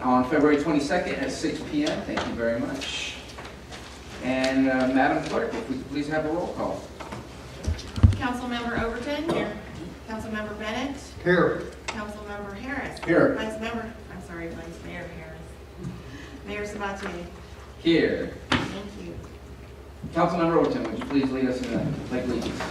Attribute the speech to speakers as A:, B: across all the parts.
A: on February 22nd at 6 p.m. Thank you very much. And Madam Clerk, if we could please have a roll call.
B: Councilmember Overton. Here. Councilmember Bennett.
C: Here.
B: Councilmember Harris.
C: Here.
B: Vice Mayor Harris. Mayor Sabatier.
A: Here.
B: Thank you.
A: Councilmember Overton, would you please lead us in the pledge allegiance?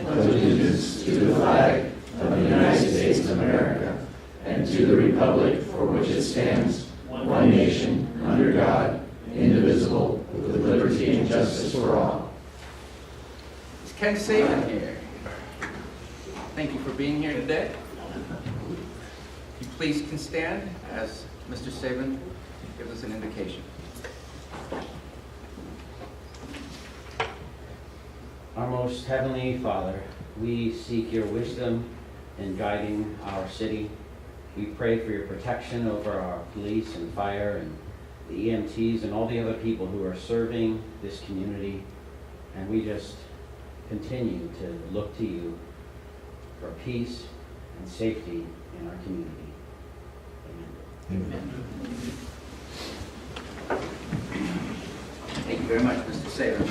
D: Allegiance to the flag of the United States of America and to the republic for which it stands, one nation, under God, indivisible, with liberty and justice for all.
A: Is Ken Saban here? Thank you for being here today. If you please can stand as Mr. Saban gives us an indication.
E: Our most heavenly Father, we seek your wisdom in guiding our city. We pray for your protection over our police and fire and the EMTs and all the other people who are serving this community. And we just continue to look to you for peace and safety in our community. Amen.
A: Thank you very much, Mr. Saban.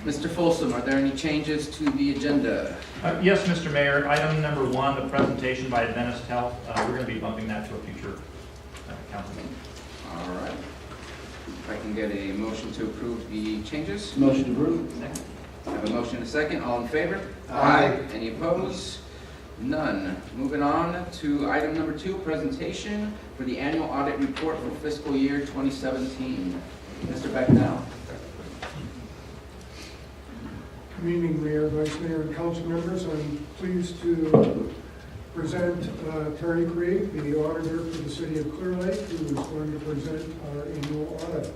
A: Mr. Folsom, are there any changes to the agenda?
F: Yes, Mr. Mayor. Item number 1, the presentation by Adventist Health. We're going to be bumping that to a future council meeting.
A: All right. If I can get a motion to approve the changes.
C: Motion approved.
F: Second.
A: I have a motion and a second. All in favor?
C: Aye.
A: Any opposed? None. Moving on to item number 2, presentation for the annual audit report for fiscal year 2017. Mr. Becknell.
G: Good evening, Mayor, Vice Mayor, and council members. I'm pleased to present Terry Craig, the auditor for the city of Clearlake, who is going to present our annual audit.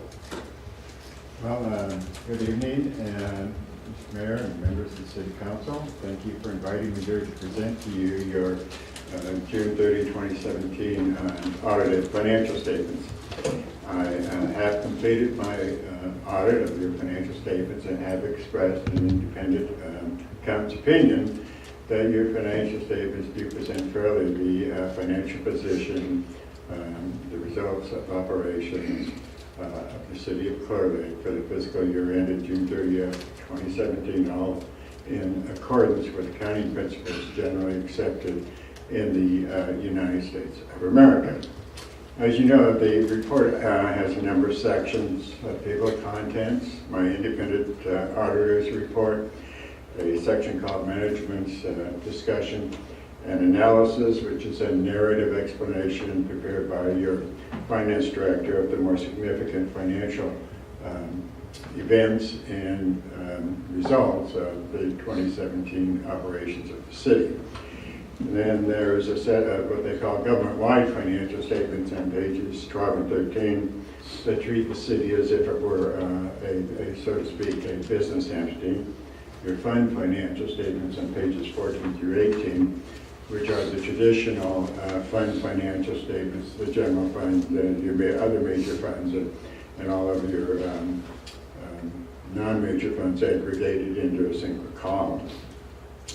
H: Well, good evening, and Mr. Mayor and members of the City Council. Thank you for inviting me here to present to you your June 30, 2017 audited financial statements. I have completed my audit of your financial statements and have expressed an independent accountant's opinion that your financial statements do present fairly the financial position, the results of operations of the city of Clearlake for the fiscal year ended June 30th, 2017, all in accordance with accounting principles generally accepted in the United States of America. As you know, the report has a number of sections, table of contents, my independent auditor's report, a section called management's discussion and analysis, which is a narrative explanation prepared by your finance director of the more significant financial events and results of the 2017 operations of the city. And then there's a set of what they call government-wide financial statements on pages 12 and 13 that treat the city as if it were so to speak, a business entity. Your fund financial statements on pages 14 through 18, which are the traditional fund financial statements, the general fund, your other major funds, and all of your non-major funds aggregated into a single column.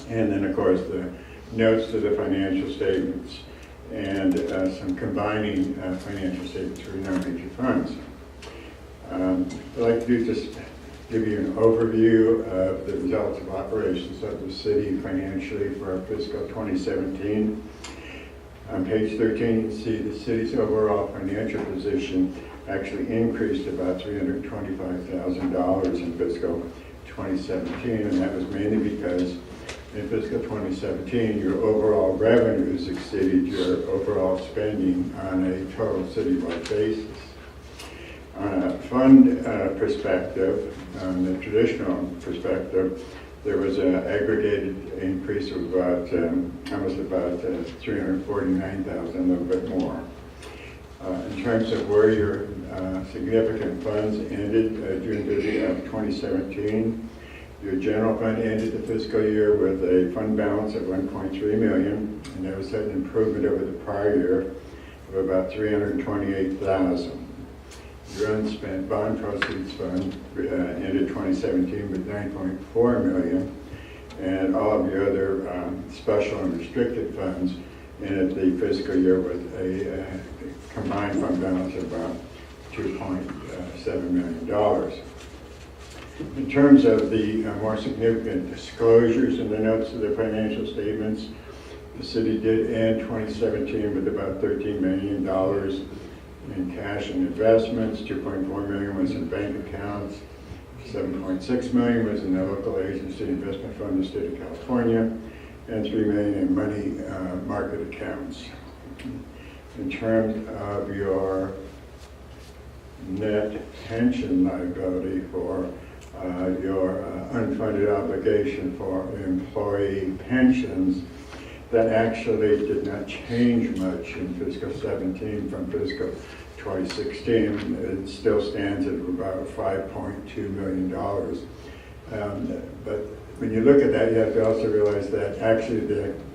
H: And then, of course, the notes to the financial statements and some combining financial statements for non-major funds. I'd like to just give you an overview of the results of operations of the city financially for our fiscal 2017. On page 13, you can see the city's overall financial position actually increased about $325,000 in fiscal 2017, and that was mainly because in fiscal 2017, your overall revenues exceeded your overall spending on a total citywide basis. On a fund perspective, on the traditional perspective, there was an aggregated increase of about almost about $349,000, a little bit more. In terms of where your significant funds ended June 30 of 2017, your general fund ended the fiscal year with a fund balance of $1.3 million, and that was an improvement over the prior year of about $328,000. Your unspent bond proceeds fund ended 2017 with $9.4 million, and all of the other special and restricted funds, and the fiscal year with a combined fund balance of about $2.7 million. In terms of the more significant disclosures in the notes of the financial statements, the city did end 2017 with about $13 million in cash and investments. $2.4 million was in bank accounts. $7.6 million was in the local agency investment fund of the state of California, and $3 million in money market accounts. In terms of your net pension liability for your unfunded obligation for employee pensions, that actually did not change much in fiscal 17 from fiscal 2016. It still stands at about $5.2 million. But when you look at that, you have to also realize that actually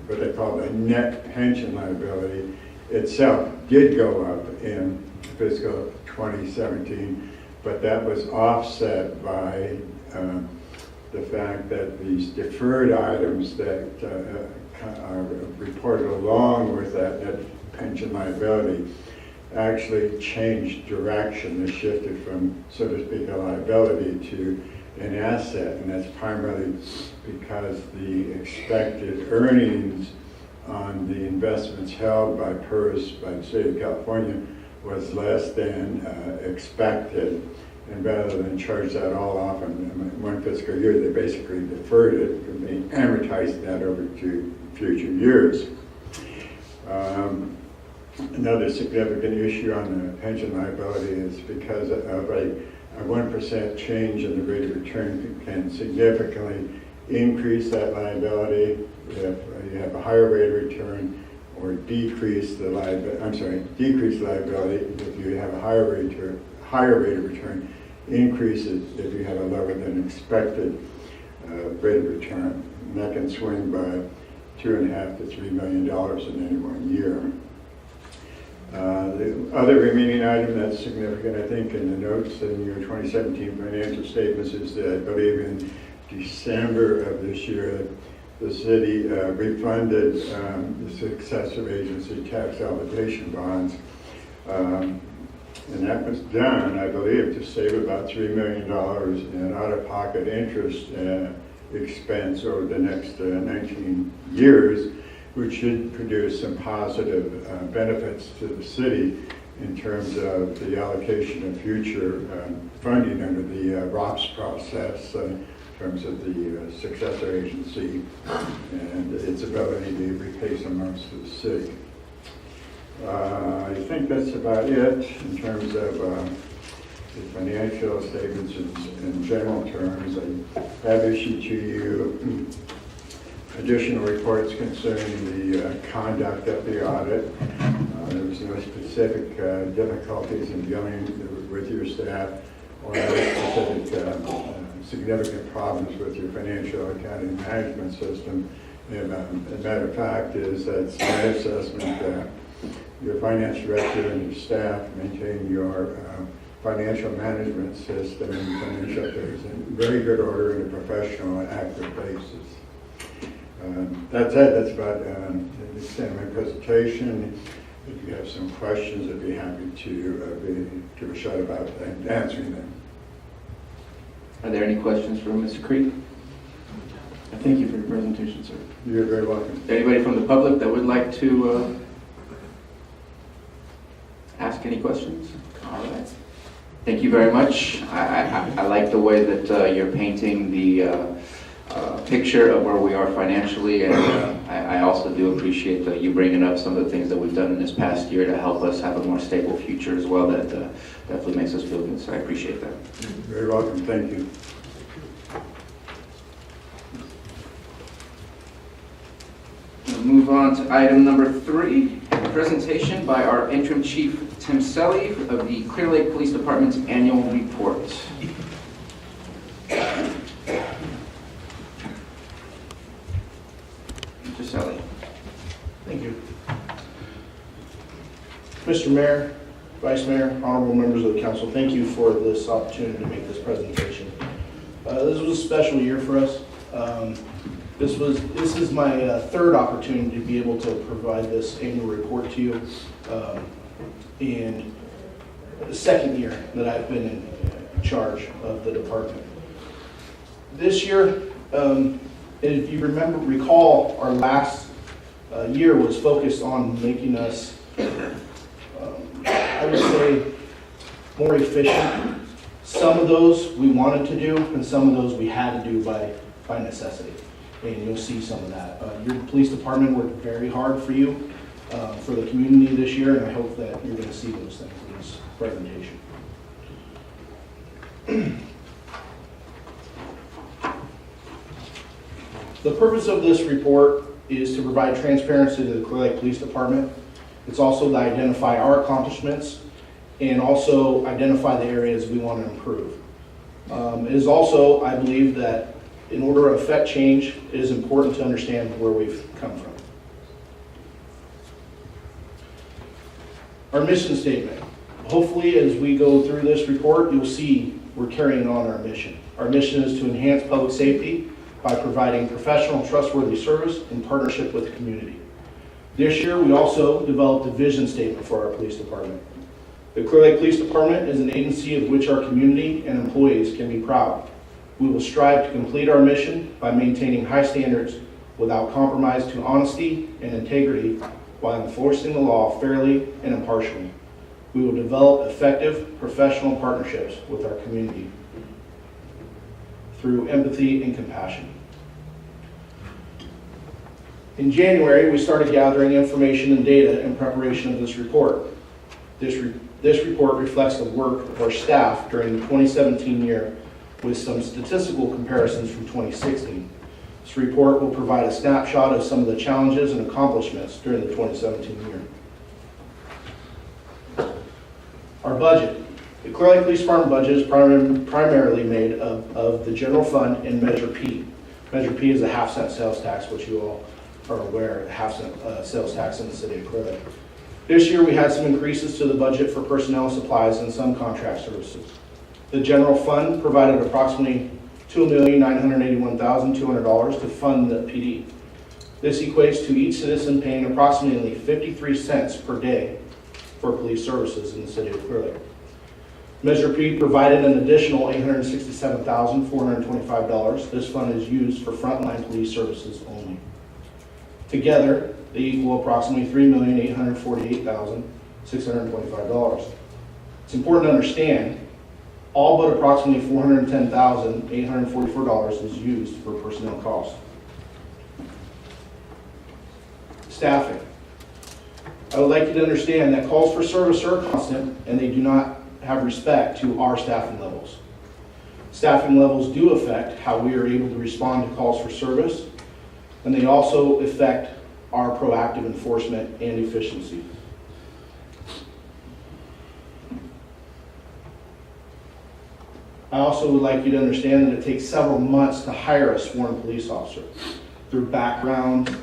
H: what they call the net pension liability itself did go up in fiscal 2017, but that was offset by the fact that these deferred items that are reported along with that net pension liability actually changed direction. They shifted from, so to speak, a liability to an asset, and that's primarily because the expected earnings on the investments held by PERS by the state of California was less than expected. And rather than charge that all off in one fiscal year, they basically deferred it and they amortized that over to future years. Another significant issue on the pension liability is because of a 1% change in the rate of return can significantly increase that liability if you have a higher rate of return, or decrease the liability if you have a higher rate of return, increases if you have a lower than expected rate of return. And that can swing by $2.5 to $3 million in any one year. The other remaining item that's significant, I think, in the notes in your 2017 financial statements is that I believe in December of this year, the city refunded the successor agency tax obligation bonds. And that was done, I believe, to save about $3 million in out-of-pocket interest expense over the next 19 years, which should produce some positive benefits to the city in terms of the allocation of future funding under the ROPS process, in terms of the successor agency and its ability to repay some amounts to the city. I think that's about it in terms of the financial statements in general terms. I have issued to you additional reports concerning the conduct of the audit. There was no specific difficulties in dealing with your staff or any specific significant problems with your financial accounting management system. And a matter of fact is that's my assessment that your finance director and your staff maintain your financial management system and financial affairs in very good order in a professional and accurate basis. That's it. That's about the extent of my presentation. If you have some questions, I'd be happy to give a shot about answering them.
A: Are there any questions for Mr. Creek?
D: Thank you for your presentation, sir.
H: You're very welcome.
A: Anybody from the public that would like to ask any questions? All right. Thank you very much. I like the way that you're painting the picture of where we are financially, and I also do appreciate you bringing up some of the things that we've done in this past year to help us have a more stable future as well. That definitely makes us feel good, so I appreciate that.
H: You're very welcome. Thank you.
A: We'll move on to item number 3, a presentation by our interim chief, Tim Selly, of the Clearlake Police Department's annual report. Mr. Selly.
C: Thank you. Mr. Mayor, Vice Mayor, honorable members of the council, thank you for this opportunity to make this presentation. This was a special year for us. This is my third opportunity to be able to provide this annual report to you, and the second year that I've been in charge of the department. This year, if you recall, our last year was focused on making us, I would say, more efficient. Some of those we wanted to do, and some of those we had to do by necessity. And you'll see some of that. Your police department worked very hard for you, for the community this year, and I hope that you're going to see those things in this presentation. The purpose of this report is to provide transparency to the Clearlake Police Department. It's also to identify our accomplishments and also identify the areas we want to improve. It is also, I believe, that in order to affect change, it is important to understand where we've come from. Our mission statement. Hopefully, as we go through this report, you'll see we're carrying on our mission. Our mission is to enhance public safety by providing professional, trustworthy service in partnership with the community. This year, we also developed a vision statement for our police department. The Clearlake Police Department is an agency of which our community and employees can be proud. We will strive to complete our mission by maintaining high standards without compromise to honesty and integrity while enforcing the law fairly and impartially. We will develop effective professional partnerships with our community through empathy and compassion. In January, we started gathering information and data in preparation of this report. This report reflects the work of our staff during the 2017 year with some statistical comparisons from 2016. This report will provide a snapshot of some of the challenges and accomplishments during the 2017 year. Our budget. The Clearlake Police Department budget is primarily made of the general fund and Measure P. Measure P is a half-cent sales tax, which you all are aware, half-cent sales tax in the city of Clearlake. This year we had some increases to the budget for personnel supplies and some contract services. The general fund provided approximately $2,981,200 to fund the PD. This equates to each citizen paying approximately 53 cents per day for police services in the city of Clearlake. Measure P provided an additional $867,425. This fund is used for frontline police services only. Together, they equal approximately $3,848,625. It's important to understand, all but approximately $410,844 is used for personnel costs. Staffing. I would like you to understand that calls for service are constant and they do not have respect to our staffing levels. Staffing levels do affect how we are able to respond to calls for service, and they also affect our proactive enforcement and efficiency. I also would like you to understand that it takes several months to hire a sworn police officer. Through background,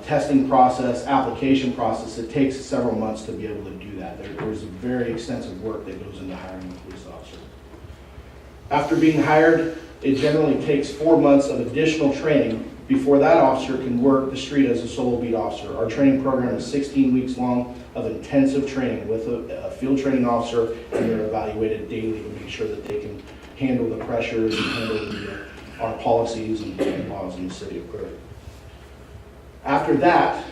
C: testing process, application process, it takes several months to be able to do that. There's very extensive work that goes into hiring a police officer. After being hired, it generally takes 4 months of additional training before that officer can work the street as a solo beat officer. Our training program is 16 weeks long of intensive training with a field training officer, and they're evaluated daily to make sure that they can handle the pressures and handle our policies and laws in the city of Clearlake. After that,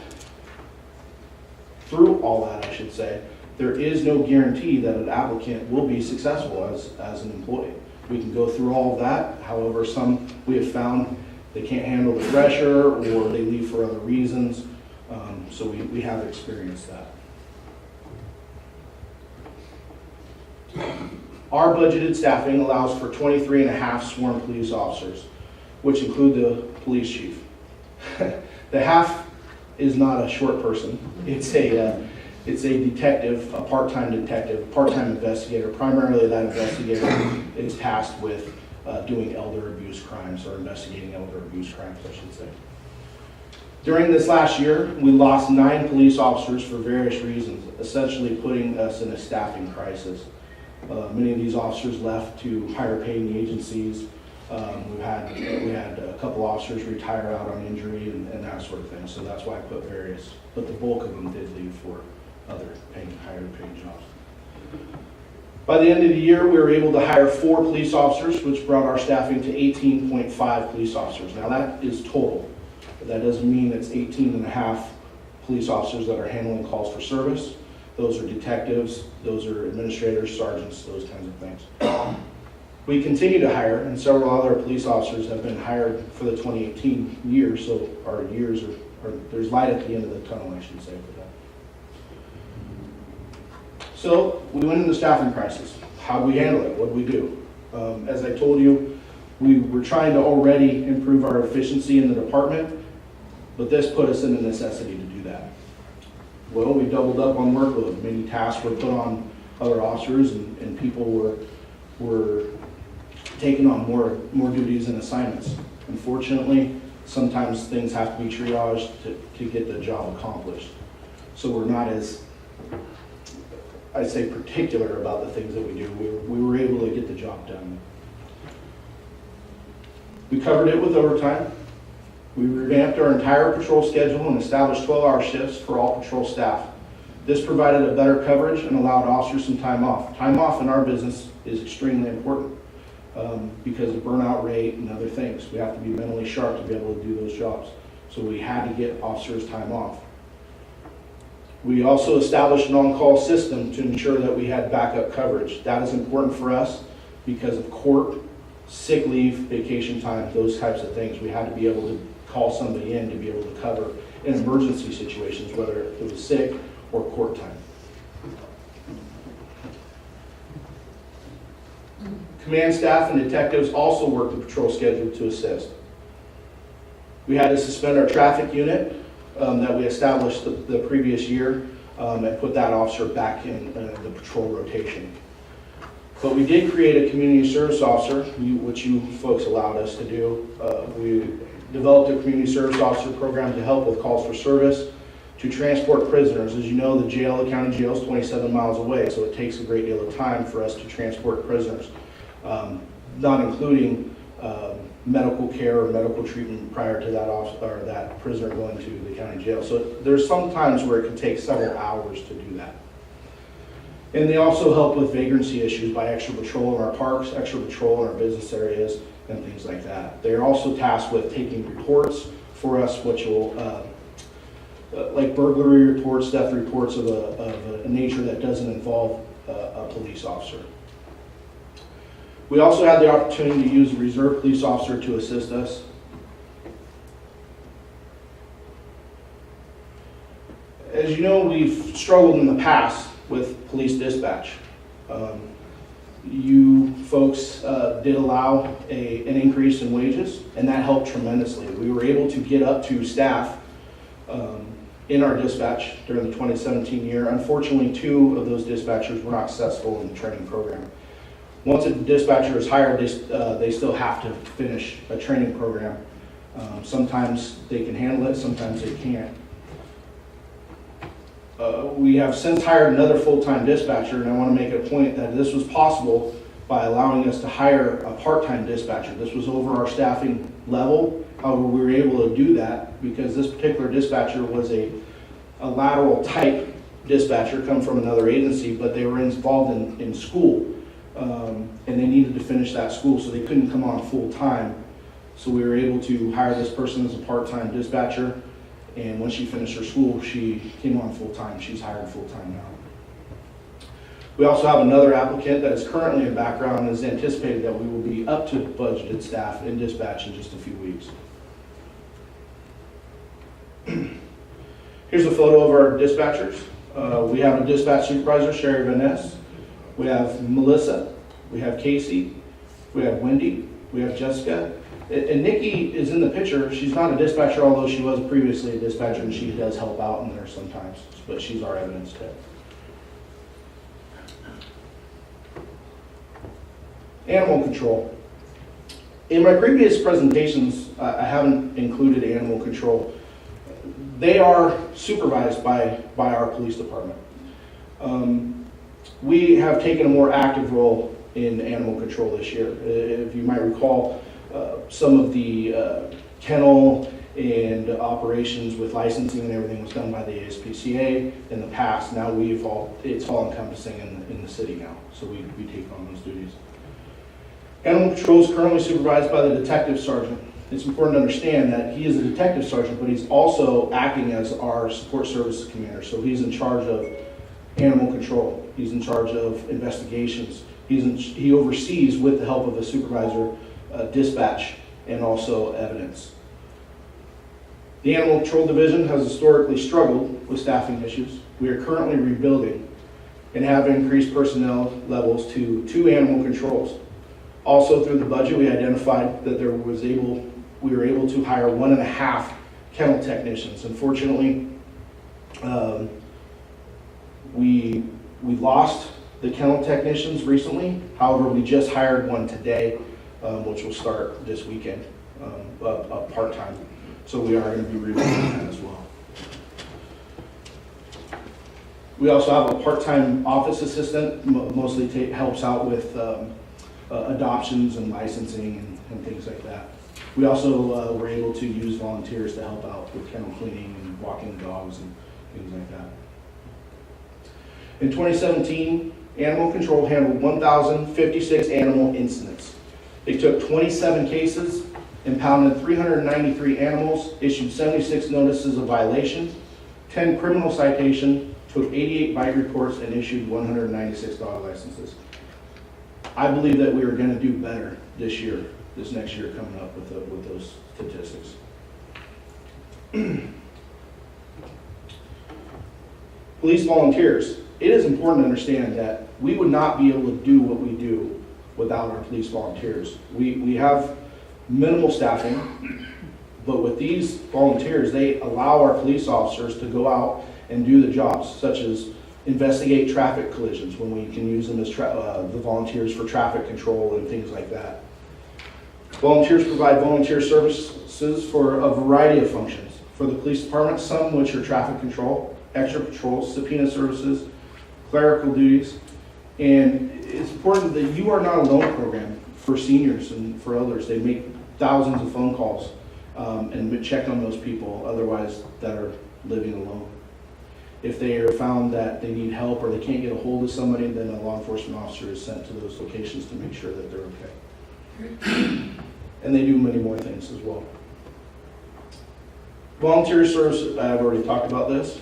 C: through all that, I should say, there is no guarantee that an applicant will be successful as an employee. We can go through all of that. However, some we have found they can't handle the pressure or they leave for other reasons. So we have experienced that. Our budgeted staffing allows for 23 and a half sworn police officers, which include the police chief. The half is not a short person. It's a detective, a part-time detective, part-time investigator. Primarily that investigator is tasked with doing elder abuse crimes, or investigating elder abuse crimes, I should say. During this last year, we lost 9 police officers for various reasons, essentially putting us in a staffing crisis. Many of these officers left to higher paying agencies, We had a couple officers retire out on injury and that sort of thing, so that's why I put various, but the bulk of them did leave for other higher paying jobs. By the end of the year, we were able to hire 4 police officers, which brought our staffing to 18.5 police officers. Now that is total, but that doesn't mean it's 18 and a half police officers that are handling calls for service. Those are detectives, those are administrators, sergeants, those kinds of things. We continue to hire, and several other police officers have been hired for the 2018 year, so our years are there's light at the end of the tunnel, I should say, for that. So we went into staffing crisis. How do we handle it? What do we do? As I told you, we were trying to already improve our efficiency in the department, but this put us in a necessity to do that. Well, we doubled up on workload. Many tasks were put on other officers, and people were taking on more duties and assignments. Unfortunately, sometimes things have to be triaged to get the job accomplished. So we're not as, I'd say, particular about the things that we do. We were able to get the job done. We covered it with overtime. We revamped our entire patrol schedule and established 12-hour shifts for all patrol staff. This provided a better coverage and allowed officers some time off. Time off in our business is extremely important because of burnout rate and other things. We have to be mentally sharp to be able to do those jobs. So we had to get officers time off. We also established an on-call system to ensure that we had backup coverage. That is important for us because of court, sick leave, vacation time, those types of things. We had to be able to call somebody in to be able to cover in emergency situations, whether it was sick or court time. Command staff and detectives also work the patrol schedule to assist. We had to suspend our traffic unit that we established the previous year and put that officer back in the patrol rotation. But we did create a community service officer, which you folks allowed us to do. We developed a community service officer program to help with calls for service to transport prisoners. As you know, the county jail is 27 miles away, so it takes a great deal of time for us to transport prisoners, not including medical care or medical treatment prior to that prisoner going to the county jail. So there's some times where it can take several hours to do that. And they also help with vagrancy issues by extra patrol in our parks, extra patrol in our business areas, and things like that. They're also tasked with taking reports for us, which will, like burglary reports, theft reports of a nature that doesn't involve a police officer. We also had the opportunity to use a reserve police officer to assist us. As you know, we've struggled in the past with police dispatch. You folks did allow an increase in wages, and that helped tremendously. We were able to get up to staff in our dispatch during the 2017 year. Unfortunately, 2 of those dispatchers were not successful in the training program. Once a dispatcher is hired, they still have to finish a training program. Sometimes they can handle it, sometimes they can't. We have since hired another full-time dispatcher, and I want to make a point that this was possible by allowing us to hire a part-time dispatcher. This was over our staffing level. However, we were able to do that because this particular dispatcher was a lateral type dispatcher, come from another agency, but they were involved in school, and they needed to finish that school, so they couldn't come on full-time. So we were able to hire this person as a part-time dispatcher. And when she finished her school, she came on full-time. She's hired full-time now. We also have another applicant that is currently in background and is anticipated that we will be up to budgeted staff in dispatch in just a few weeks. Here's a photo of our dispatchers. We have a dispatch supervisor, Sherry Van Ness. We have Melissa. We have Casey. We have Wendy. We have Jessica. And Nikki is in the picture. She's not a dispatcher, although she was previously a dispatcher, and she does help out in there sometimes, but she's our evidence tech. Animal control. In my previous presentations, I haven't included animal control. They are supervised by our police department. We have taken a more active role in animal control this year. If you might recall, Some of the kennel and operations with licensing and everything was done by the ASPCA in the past. Now it's all encompassing in the city now, so we take on those duties. Animal control is currently supervised by the detective sergeant. It's important to understand that he is a detective sergeant, but he's also acting as our support services commander. So he's in charge of animal control. He's in charge of investigations. He oversees, with the help of the supervisor, dispatch and also evidence. The Animal Control Division has historically struggled with staffing issues. We are currently rebuilding and have increased personnel levels to 2 animal controls. Also, through the budget, we identified that we were able to hire 1.5 kennel technicians. Unfortunately, we lost the kennel technicians recently. However, we just hired one today, which will start this weekend, part-time. So we are going to be reviewing that as well. We also have a part-time office assistant, mostly helps out with adoptions and licensing and things like that. We also were able to use volunteers to help out with kennel cleaning and walking dogs and things like that. In 2017, Animal Control handled 1,056 animal incidents. They took 27 cases, impounded 393 animals, issued 76 notices of violation, 10 criminal citations, took 88 bite reports, and issued 196 dog licenses. I believe that we are going to do better this next year coming up with those statistics. Police volunteers. It is important to understand that we would not be able to do what we do without our police volunteers. We have minimal staffing, but with these volunteers, they allow our police officers to go out and do the jobs, such as investigate traffic collisions when we can use them as the volunteers for traffic control and things like that. Volunteers provide volunteer services for a variety of functions. For the police department, some which are traffic control, extra patrols, subpoena services, clerical duties, and it's important that you are not a loan program for seniors and for elders. They make thousands of phone calls and check on those people otherwise that are living alone. If they are found that they need help or they can't get a hold of somebody, then a law enforcement officer is sent to those locations to make sure that they're okay. And they do many more things as well. Volunteer service, I've already talked about this.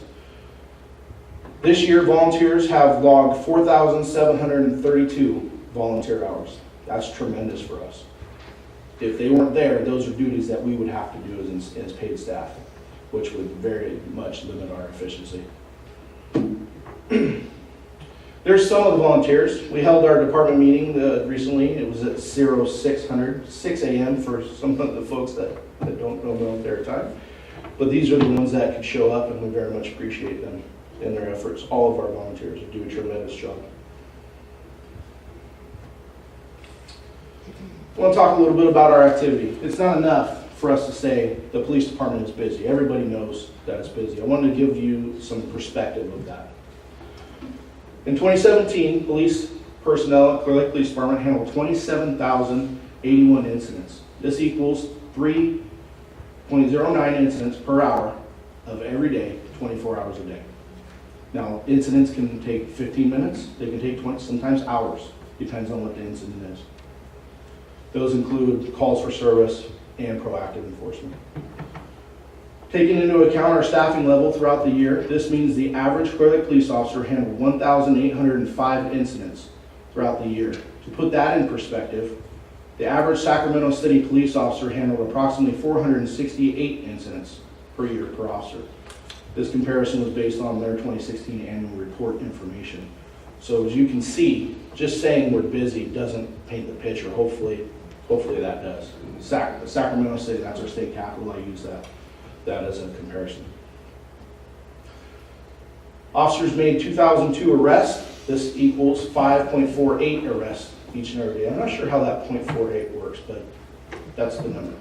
C: This year, volunteers have logged 4,732 volunteer hours. That's tremendous for us. If they weren't there, those are duties that we would have to do as paid staff, which would very much limit our efficiency. There's some of the volunteers. We held our department meeting recently. It was at 6 a.m. for some of the folks that don't know military time. But these are the ones that could show up, and we very much appreciate them and their efforts. All of our volunteers do a tremendous job. I want to talk a little bit about our activity. It's not enough for us to say the police department is busy. Everybody knows that it's busy. I wanted to give you some perspective of that. In 2017, police personnel at Clearlake Police Department handled 27,081 incidents. This equals 3.09 incidents per hour of every day, 24 hours a day. Now, incidents can take 15 minutes. They can take 20, sometimes hours. Depends on what the incident is. Those include calls for service and proactive enforcement. Taking into account our staffing level throughout the year, this means the average Clearlake police officer handled 1,805 incidents throughout the year. To put that in perspective, the average Sacramento City police officer handled approximately 468 incidents per year per officer. This comparison was based on their 2016 annual report information. So as you can see, just saying we're busy doesn't paint the picture. Hopefully that does. Sacramento City, that's our state capital. I use that as a comparison. Officers made 2,002 arrests. This equals 5.48 arrests each and every day. I'm not sure how that 0.48 works, but that's the number.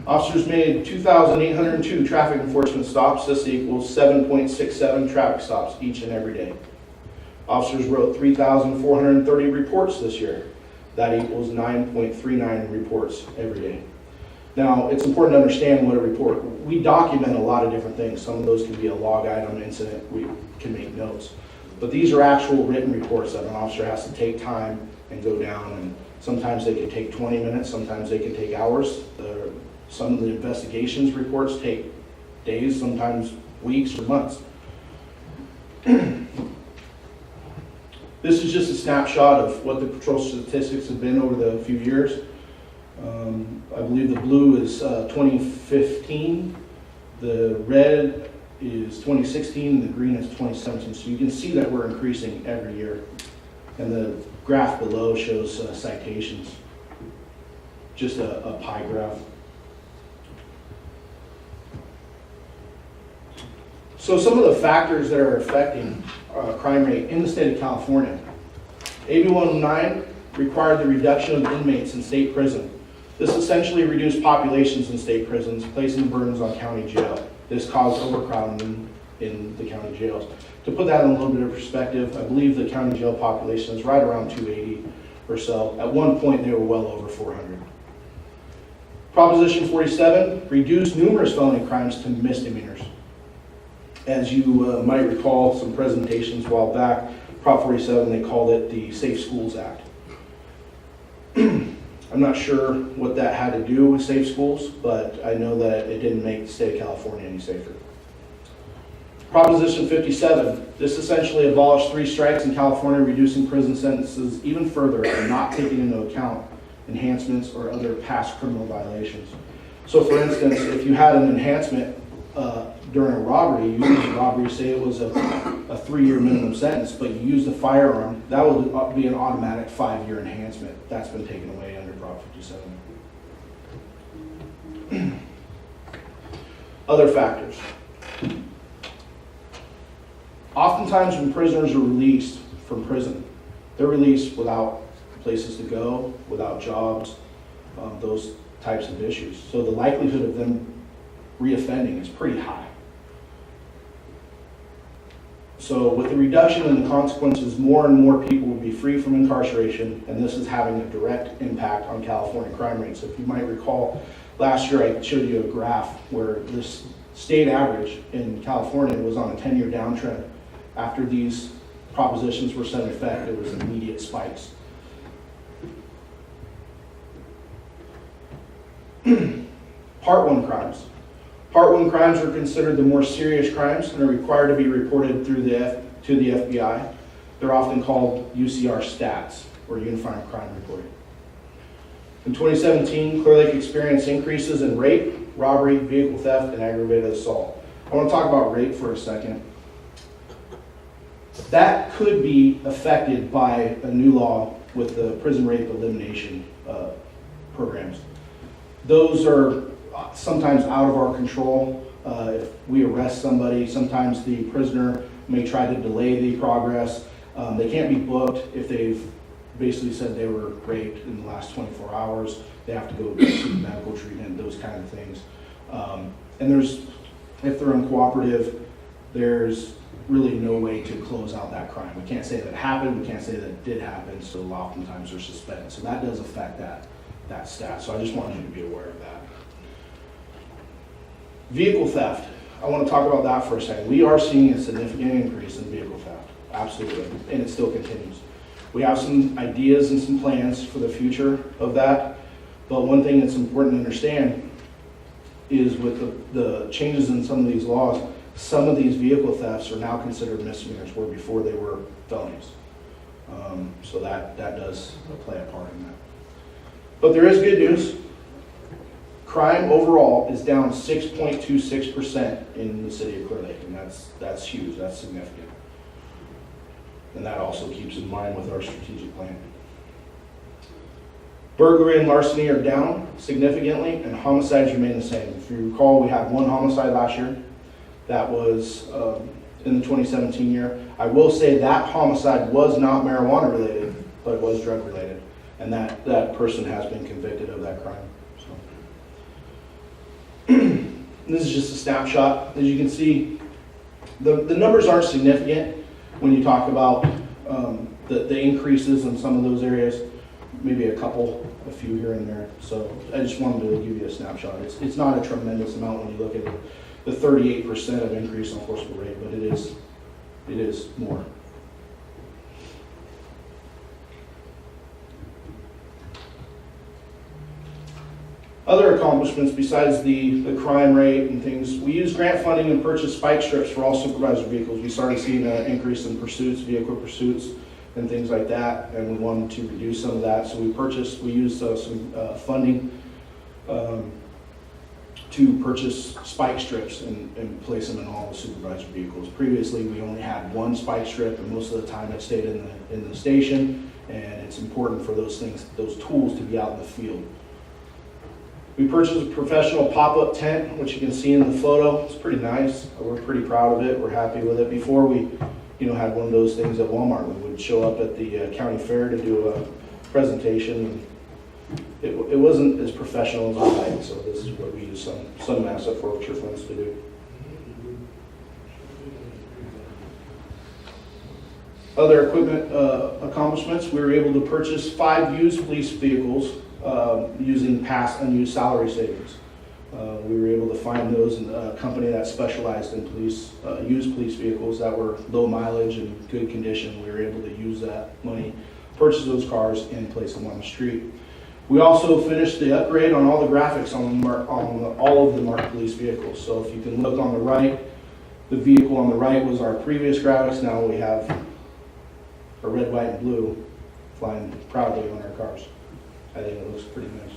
C: Officers made 2,802 traffic enforcement stops. This equals 7.67 traffic stops each and every day. Officers wrote 3,430 reports this year. That equals 9.39 reports every day. Now, it's important to understand what a report, we document a lot of different things. Some of those can be a log item incident, we can make notes. But these are actual written reports that an officer has to take time and go down, and sometimes they can take 20 minutes, sometimes they can take hours. Some of the investigations reports take days, sometimes weeks or months. This is just a snapshot of what the patrol statistics have been over the few years. I believe the blue is 2015, the red is 2016, and the green is 2017. So you can see that we're increasing every year. And the graph below shows citations, just a pie graph. So some of the factors that are affecting crime rate in the state of California. AB 109 required the reduction of inmates in state prison. This essentially reduced populations in state prisons, placing burdens on county jail. This caused overcrowding in the county jails. To put that in a little bit of perspective, I believe the county jail population is right around 280 or so. At one point, they were well over 400. Proposition 47 reduced numerous felony crimes to misdemeanors. As you might recall, some presentations a while back, Prop 47, they called it the Safe Schools Act. I'm not sure what that had to do with safe schools, but I know that it didn't make the state of California any safer. Proposition 57, this essentially abolished 3 strikes in California, reducing prison sentences even further and not taking into account enhancements or other past criminal violations. So for instance, if you had an enhancement during a robbery, you used a robbery, say it was a 3-year minimum sentence, but you used a firearm, that would be an automatic 5-year enhancement. That's been taken away under Prop 57. Other factors. Oftentimes when prisoners are released from prison, they're released without places to go, without jobs, those types of issues. So the likelihood of them reoffending is pretty high. So with the reduction in the consequences, more and more people will be free from incarceration, and this is having a direct impact on California crime rates. If you might recall, last year I showed you a graph where this state average in California was on a 10-year downtrend. After these propositions were set in effect, there was immediate spikes. Part 1 crimes. Part 1 crimes are considered the more serious crimes and are required to be reported to the FBI. They're often called UCR stats, or Unified Crime Reporting. In 2017, Clearlake experienced increases in rape, robbery, vehicle theft, and aggravated assault. I want to talk about rape for a second. That could be affected by a new law with the prison rape elimination programs. Those are sometimes out of our control. If we arrest somebody, sometimes the prisoner may try to delay the progress. They can't be booked if they've basically said they were raped in the last 24 hours. They have to go to medical treatment, those kind of things. And if they're uncooperative, there's really no way to close out that crime. We can't say that it happened, we can't say that it did happen, so oftentimes they're suspended. So that does affect that stat. So I just wanted you to be aware of that. Vehicle theft. I want to talk about that for a second. We are seeing a significant increase in vehicle theft, absolutely, and it still continues. We have some ideas and some plans for the future of that, but one thing that's important to understand is with the changes in some of these laws, some of these vehicle thefts are now considered misdemeanors, where before they were felonies. So that does play a part in that. But there is good news. Crime overall is down 6.26% in the city of Clearlake, and that's huge, that's significant. And that also keeps in mind with our strategic plan. Burglary and larceny are down significantly, and homicides remain the same. If you recall, we had 1 homicide last year. That was in the 2017 year. I will say that homicide was not marijuana related, but it was drug related. And that person has been convicted of that crime. So. This is just a snapshot. As you can see, the numbers aren't significant when you talk about the increases in some of those areas. maybe a few here and there. So I just wanted to give you a snapshot. It's not a tremendous amount when you look at the 38% of increase in enforceable rate, but it is more. Other accomplishments besides the crime rate and things, we use grant funding and purchase spike strips for all supervisor vehicles. We started seeing an increase in pursuits, vehicle pursuits, and things like that, and we wanted to reduce some of that. So we used some funding to purchase spike strips and place them in all the supervisor vehicles. Previously, we only had one spike strip, and most of the time it stayed in the station, and it's important for those tools to be out in the field. We purchased a professional pop-up tent, which you can see in the photo. It's pretty nice. We're pretty proud of it. We're happy with it. Before we, had one of those things at Walmart. We would show up at the county fair to do a presentation. It wasn't as professional as I like, so this is what we use some asset forfeiture funds to do. Other equipment accomplishments, we were able to purchase 5 used police vehicles using past unused salary savings. We were able to find those in a company that specialized in used police vehicles that were low mileage and good condition. We were able to use that money, purchase those cars, and place them on the street. We also finished the upgrade on all the graphics on all of the marked police vehicles. So if you can look on the right, the vehicle on the right was our previous graphics. Now we have a red, white, and blue flying proudly on our cars. I think it looks pretty nice.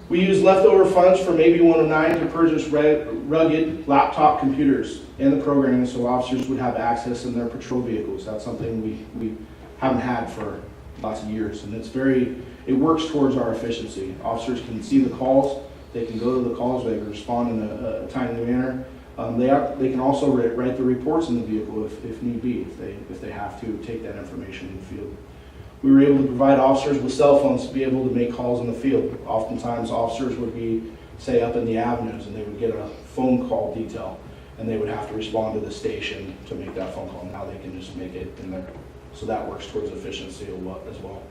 C: We used leftover funds from AB 109 to purchase rugged laptop computers and the programming so officers would have access in their patrol vehicles. That's something we haven't had for lots of years, and it works towards our efficiency. Officers can see the calls, they can go to the calls, they can respond in a timely manner. They can also write the reports in the vehicle if need be, if they have to take that information in the field. We were able to provide officers with cell phones to be able to make calls in the field. Oftentimes officers would be, say, up in the avenues, and they would get a phone call detail, and they would have to respond to the station to make that phone call. Now they can just make it in there. So that works towards efficiency as well.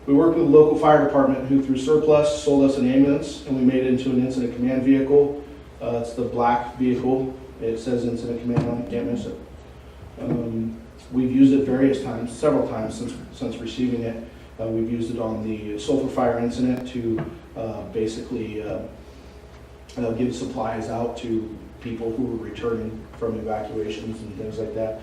C: We worked with the local fire department who through surplus sold us an ambulance, and we made it into an incident command vehicle. It's the black vehicle. It says incident command on it, can't miss it. We've used it several times since receiving it. We've used it on the sulfur fire incident to basically give supplies out to people who were returning from evacuations and things like that.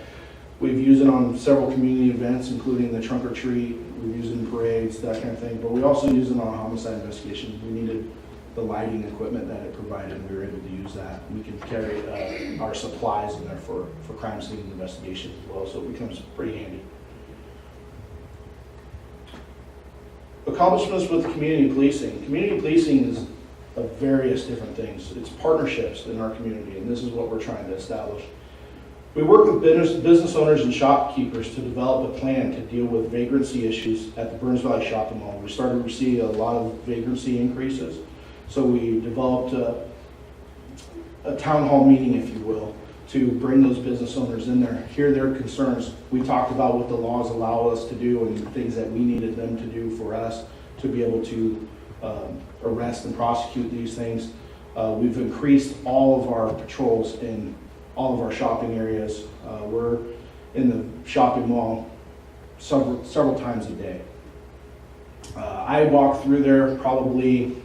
C: We've used it on several community events, including the trunk or treat. We've used it in parades, that kind of thing. But we also use it on homicide investigations. We needed the lighting equipment that it provided. We were able to use that. We can carry our supplies in there for crime scene investigations as well, so it becomes pretty handy. Accomplishments with community policing. Community policing is of various different things. It's partnerships in our community, and this is what we're trying to establish. We work with business owners and shopkeepers to develop a plan to deal with vagrancy issues at the Burns Valley Shopping Mall. We started to see a lot of vagrancy increases. So we developed a town hall meeting, if you will, to bring those business owners in there, hear their concerns. We talked about what the laws allow us to do and things that we needed them to do for us to be able to arrest and prosecute these things. We've increased all of our patrols in all of our shopping areas. We're in the shopping mall several times a day. I walk through there probably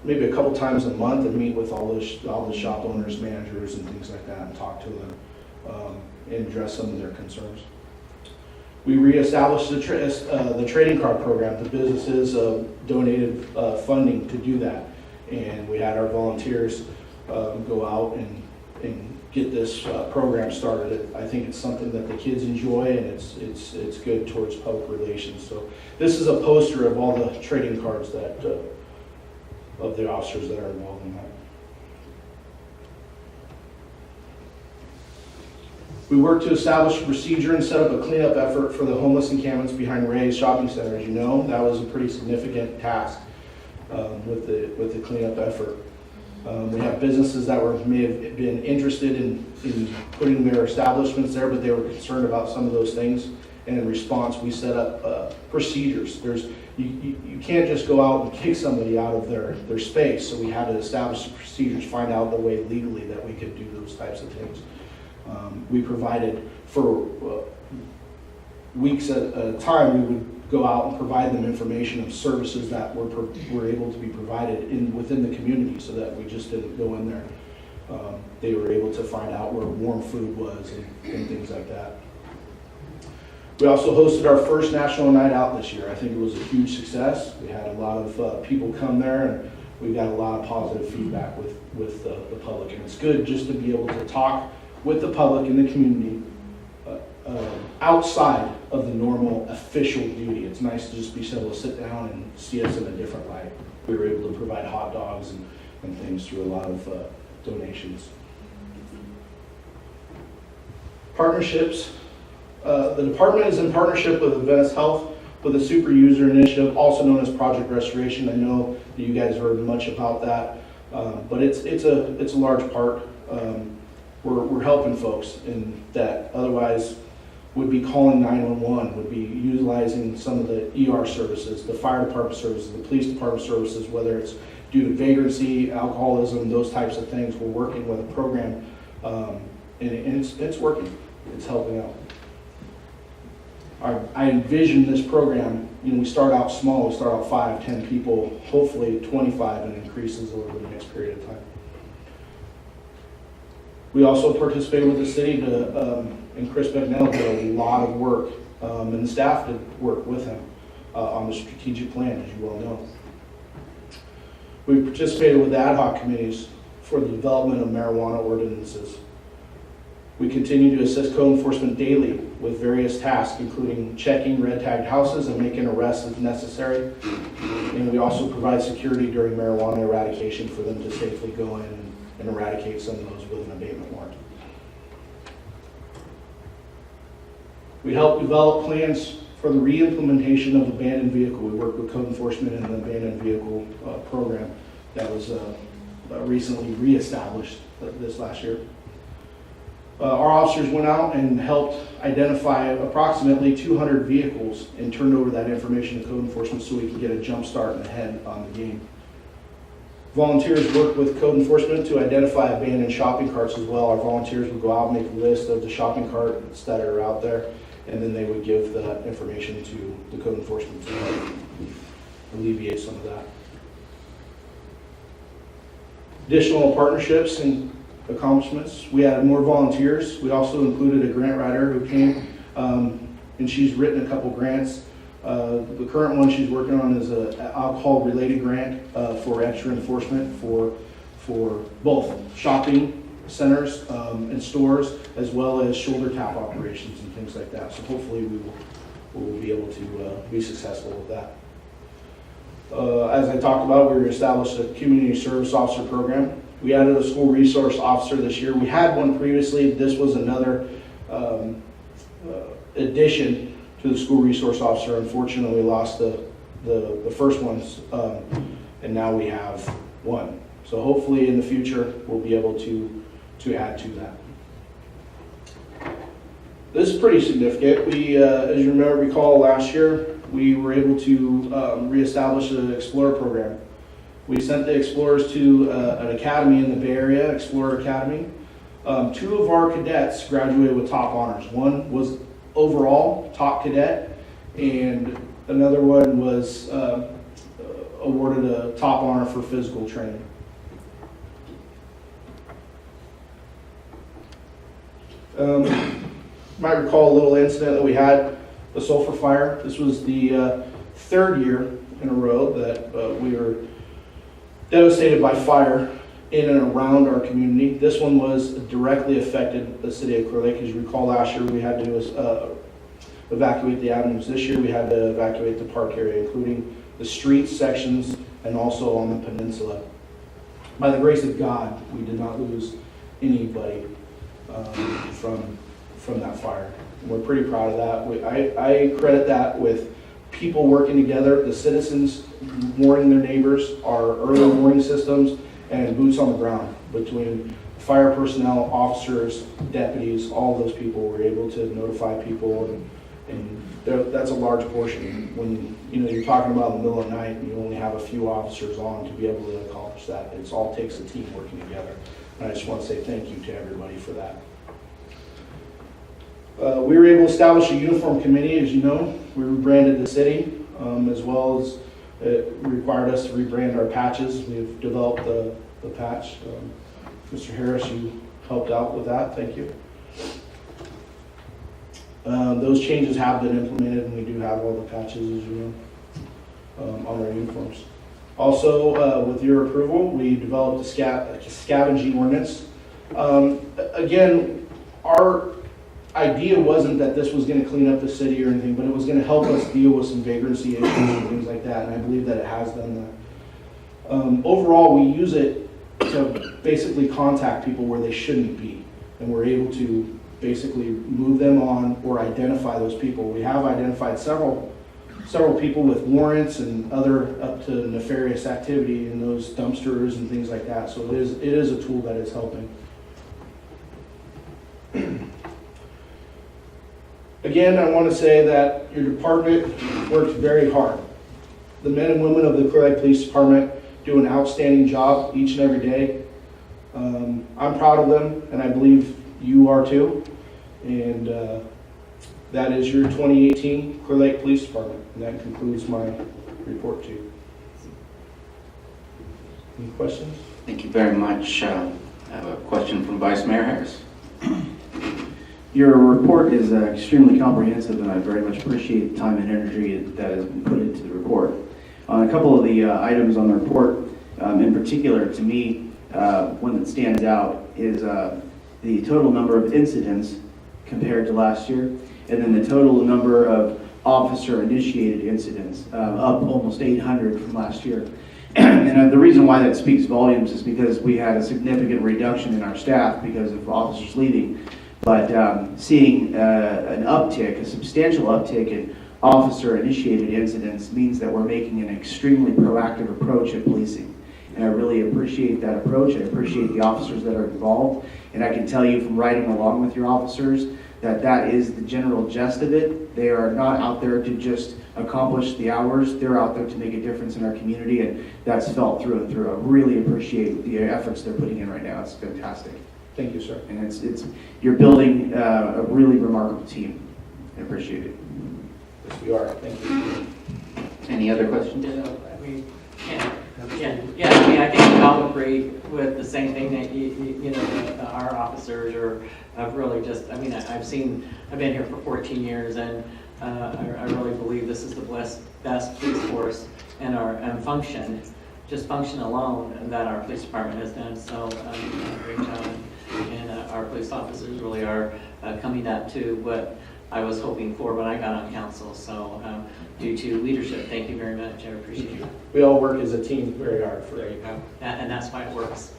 C: maybe a couple times a month and meet with all the shop owners, managers, and things like that, and talk to them and address some of their concerns. We reestablished the trading card program. The businesses donated funding to do that, and we had our volunteers go out and get this program started. I think it's something that the kids enjoy, and it's good towards public relations. So this is a poster of all the trading cards that of the officers that are involved in that. We worked to establish a procedure and set up a cleanup effort for the homeless encampments behind Ray's Shopping Center. As you know, that was a pretty significant task with the cleanup effort. We have businesses that may have been interested in putting their establishments there, but they were concerned about some of those things. And in response, we set up procedures. You can't just go out and kick somebody out of their space. So we had to establish the procedures, find out the way legally that we could do those types of things. We provided for weeks at a time, we would go out and provide them information of services that were able to be provided within the community, so that we just didn't go in there. They were able to find out where warm food was and things like that. We also hosted our first National Night Out this year. I think it was a huge success. We had a lot of people come there, and we got a lot of positive feedback with the public. And it's good just to be able to talk with the public and the community outside of the normal official duty. It's nice to just be able to sit down and see us in a different light. We were able to provide hot dogs and things through a lot of donations. Partnerships. The department is in partnership with Adventist Health with a super user initiative, also known as Project Restoration. I know that you guys heard much about that, but it's a large part. We're helping folks in that otherwise would be calling 911, would be utilizing some of the ER services, the fire department services, the police department services, whether it's due to vagrancy, alcoholism, those types of things. We're working with a program, and it's working. It's helping out. I envision this program, we start out small, we start out 5, 10 people, hopefully 25, and increases over the next period of time. We also participated with the city and Chris McNeil did a lot of work, and the staff did work with him on the strategic plan, as you well know. We participated with the ad hoc committees for the development of marijuana ordinances. We continue to assist code enforcement daily with various tasks, including checking red tagged houses and making arrests if necessary. And we also provide security during marijuana eradication for them to safely go in and eradicate some of those with an abatement warrant. We help develop plans for the re-implementation of abandoned vehicle. We work with code enforcement in the abandoned vehicle program that was recently reestablished this last year. Our officers went out and helped identify approximately 200 vehicles and turned over that information to code enforcement so we could get a jump start ahead on the game. Volunteers work with code enforcement to identify abandoned shopping carts as well. Our volunteers would go out and make a list of the shopping carts that are out there, and then they would give the information to the code enforcement to help alleviate some of that. Additional partnerships and accomplishments. We had more volunteers. We also included a grant writer who came, and she's written a couple grants. The current one she's working on is an alcohol-related grant for extra enforcement for both shopping centers and stores, as well as shoulder tap operations and things like that. So hopefully we will be able to be successful with that. As I talked about, we established a community service officer program. We added a school resource officer this year. We had one previously. This was another addition to the school resource officer. Unfortunately, we lost the first ones, and now we have one. So hopefully in the future, we'll be able to add to that. This is pretty significant. We, as you recall last year, we were able to reestablish an Explorer program. We sent the Explorers to an academy in the Bay Area, Explorer Academy. 2 of our cadets graduated with top honors. One was overall top cadet, and another one was awarded a top honor for physical training. Might recall a little incident that we had, the sulfur fire. This was the 3rd year in a row that we were devastated by fire in and around our community. This one was directly affected the city of Clearlake. As you recall, last year we had to evacuate the avenues. This year we had to evacuate the park area, including the street sections and also on the peninsula. By the grace of God, we did not lose anybody from that fire. And we're pretty proud of that. I credit that with people working together, the citizens warning their neighbors, our early warning systems, and boots on the ground between fire personnel, officers, deputies, all those people were able to notify people, and that's a large portion. When you're talking about in the middle of the night and you only have a few officers on to be able to accomplish that, it all takes a team working together. And I just want to say thank you to everybody for that. We were able to establish a uniform committee, as you know. We rebranded the city, as well as it required us to rebrand our patches. We've developed the patch. Mr. Harris, you helped out with that. Thank you. Those changes have been implemented, and we do have all the patches, as you know, on our uniforms. Also, with your approval, we developed a scavenging ordinance. Again, our idea wasn't that this was going to clean up the city or anything, but it was going to help us deal with some vagrancy issues and things like that, and I believe that it has done that. Overall, we use it to basically contact people where they shouldn't be, and we're able to basically move them on or identify those people. We have identified several people with warrants and other up to nefarious activity in those dumpsters and things like that, so it is a tool that is helping. Again, I want to say that your department works very hard. The men and women of the Clearlake Police Department do an outstanding job each and every day. I'm proud of them, and I believe you are too. And that is your 2018 Clearlake Police Department. And that concludes my report to you. Any questions?
I: Thank you very much. I have a question from Vice Mayor Harris.
J: Your report is extremely comprehensive, and I very much appreciate the time and energy that has been put into the report. On a couple of the items on the report, in particular, to me, one that stands out is the total number of incidents compared to last year, and then the total number of officer-initiated incidents, up almost 800 from last year. And the reason why that speaks volumes is because we had a significant reduction in our staff because of officers leaving. But seeing an uptick, a substantial uptick in officer-initiated incidents means that we're making an extremely proactive approach at policing. And I really appreciate that approach. I appreciate the officers that are involved. And I can tell you from riding along with your officers that that is the general gist of it. They are not out there to just accomplish the hours. They're out there to make a difference in our community, and that's felt through and through. I really appreciate the efforts they're putting in right now. It's fantastic.
C: Thank you, sir.
J: And it's you're building a really remarkable team. I appreciate it.
C: Yes, we are. Thank you.
I: Any other questions?
K: I think we all agree with the same thing that our officers have really just. I've been here for 14 years, and I really believe this is the best police force and function alone that our police department has done. So great job, and our police officers really are coming up to what I was hoping for when I got on council. So due to leadership, thank you very much. I appreciate it.
C: We all work as a team very hard for
K: There you go. And that's why it works.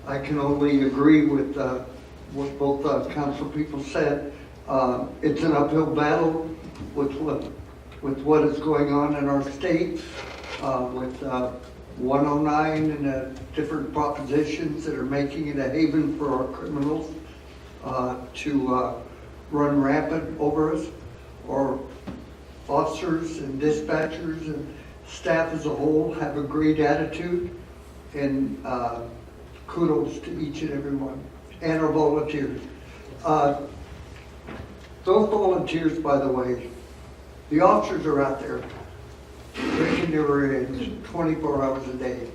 L: I can only agree with what both council people said. It's an uphill battle with what is going on in our state, with 109 and different propositions that are making it a haven for our criminals to run rampant over us. Our officers and dispatchers and staff as a whole have a great attitude, and kudos to each and every one, and our volunteers. Those volunteers, by the way, the officers are out there breaking their ends 24 hours a day.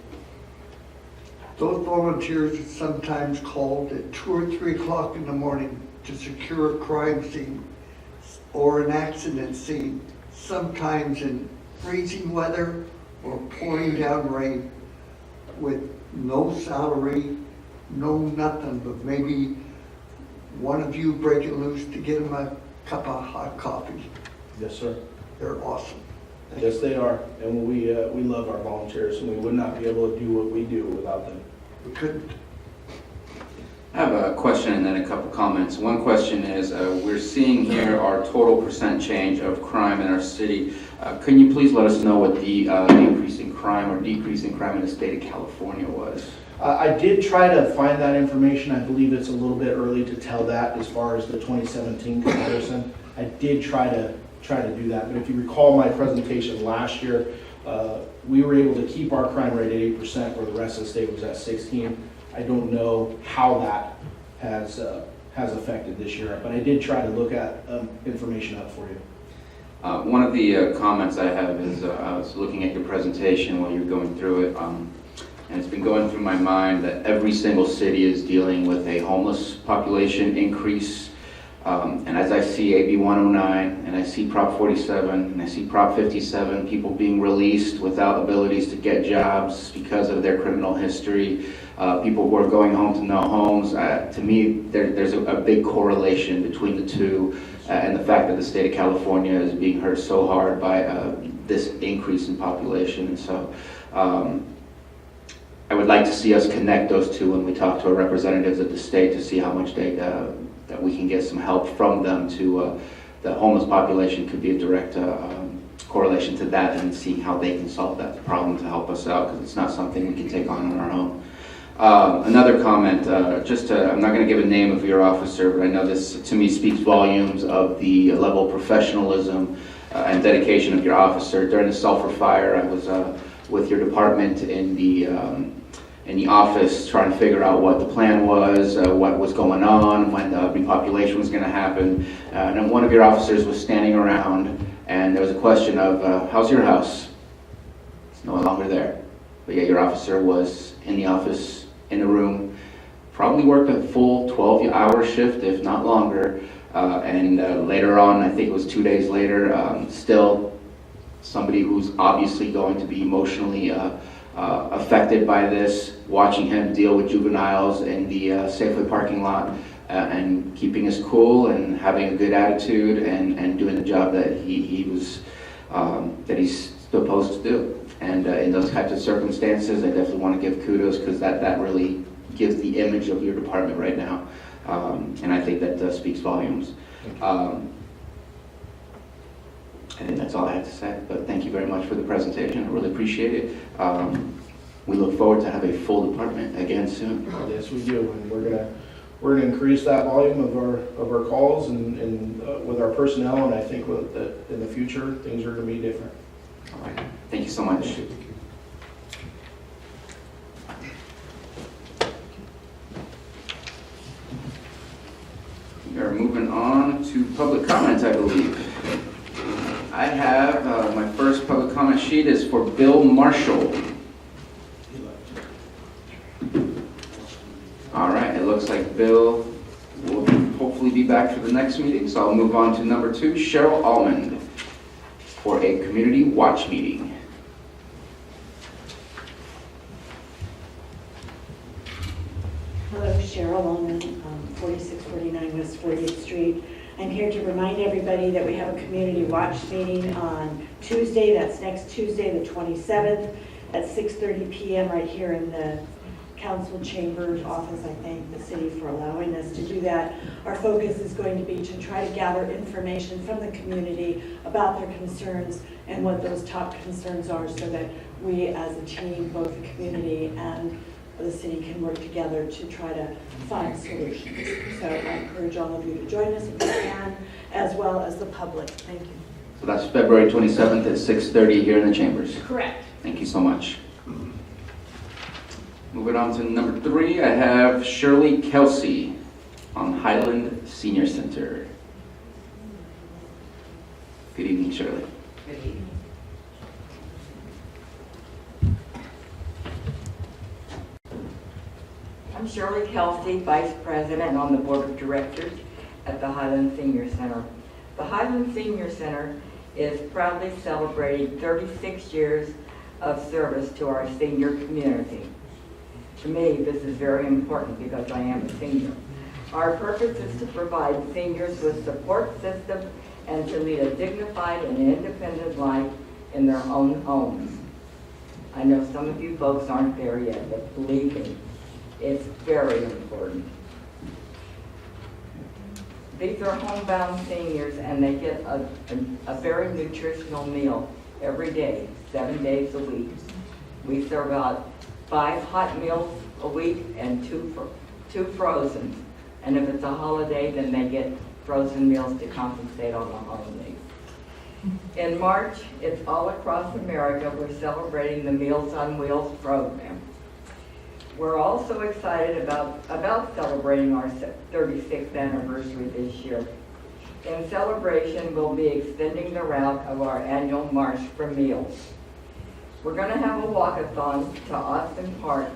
L: Those volunteers are sometimes called at 2 or 3 o'clock in the morning to secure a crime scene or an accident scene, sometimes in freezing weather or pouring down rain, with no salary, no nothing, but maybe one of you breaking loose to get them a cup of hot coffee.
C: Yes, sir.
L: They're awesome.
C: Yes, they are, and we love our volunteers, and we would not be able to do what we do without them.
L: We couldn't.
I: I have a question and then a couple comments. One question is, we're seeing here our total percent change of crime in our city. Can you please let us know what the increase in crime or decrease in crime in the state of California was?
C: I did try to find that information. I believe it's a little bit early to tell that as far as the 2017 comparison. I did try to do that, but if you recall my presentation last year, we were able to keep our crime rate at 8% where the rest of the state was at 16%. I don't know how that has affected this year, but I did try to look at information up for you.
I: One of the comments I have is I was looking at your presentation while you were going through it, and it's been going through my mind that every single city is dealing with a homeless population increase. And as I see AB 109, and I see Prop 47, and I see Prop 57, people being released without abilities to get jobs because of their criminal history, people who are going home to no homes. To me, there's a big correlation between the two, and the fact that the state of California is being hurt so hard by this increase in population. And so I would like to see us connect those two when we talk to our representatives at the state to see how much that we can get some help from them to the homeless population could be a direct correlation to that, and seeing how they can solve that problem to help us out, because it's not something we can take on our own. Another comment, I'm not going to give a name of your officer, but I know this to me speaks volumes of the level of professionalism and dedication of your officer. During the sulfur fire, I was with your department in the office trying to figure out what the plan was, what was going on, when the repopulation was going to happen. And then one of your officers was standing around, and there was a question of, how's your house? It's no longer there. But yet your officer was in the office, in the room, probably worked a full 12-hour shift, if not longer. And later on, I think it was 2 days later, still somebody who's obviously going to be emotionally affected by this, watching him deal with juveniles in the Safeway parking lot, and keeping his cool and having a good attitude and doing the job that he's supposed to do. And in those types of circumstances, I definitely want to give kudos, because that really gives the image of your department right now. And I think that speaks volumes. I think that's all I have to say, but thank you very much for the presentation. I really appreciate it. We look forward to have a full department again soon.
C: Yes, we do, and we're gonna increase that volume of our calls and with our personnel, and I think that in the future things are gonna be different.
I: All right. Thank you so much. We are moving on to public comments, I believe. I have my first public comment sheet is for Bill Marshall. All right, it looks like Bill will hopefully be back for the next meeting, so I'll move on to number 2, Cheryl Almond, for a community watch meeting.
M: Hello, Cheryl Ullman, 4649 West 40th Street. I'm here to remind everybody that we have a community watch meeting on Tuesday, that's next Tuesday, the 27th, at 6:30 p.m. right here in the council chambers office. I thank the city for allowing us to do that. Our focus is going to be to try to gather information from the community about their concerns and what those top concerns are, so that we as a team, both the community and the city, can work together to try to find solutions. So I encourage all of you to join us if you can, as well as the public. Thank you.
I: So that's February 27th at 6:30 here in the chambers.
M: Correct.
I: Thank you so much. Moving on to number 3, I have Shirley Kelsey on Highland Senior Center. Good evening, Shirley.
N: Good evening. I'm Shirley Kelsey, Vice President on the Board of Directors at the Highland Senior Center. The Highland Senior Center is proudly celebrating 36 years of service to our senior community. To me, this is very important because I am a senior. Our purpose is to provide seniors with support systems and to lead a dignified and independent life in their own homes. I know some of you folks aren't there yet, but believe me, it's very important. These are homebound seniors, and they get a very nutritional meal every day, 7 days a week. We serve out 5 hot meals a week and two frozen. And if it's a holiday, then they get frozen meals to compensate on the holidays. In March, it's all across America, we're celebrating the Meals on Wheels program. We're also excited about celebrating our 36th anniversary this year. In celebration, we'll be extending the route of our annual March for Meals. We're going to have a walkathon to Austin Park,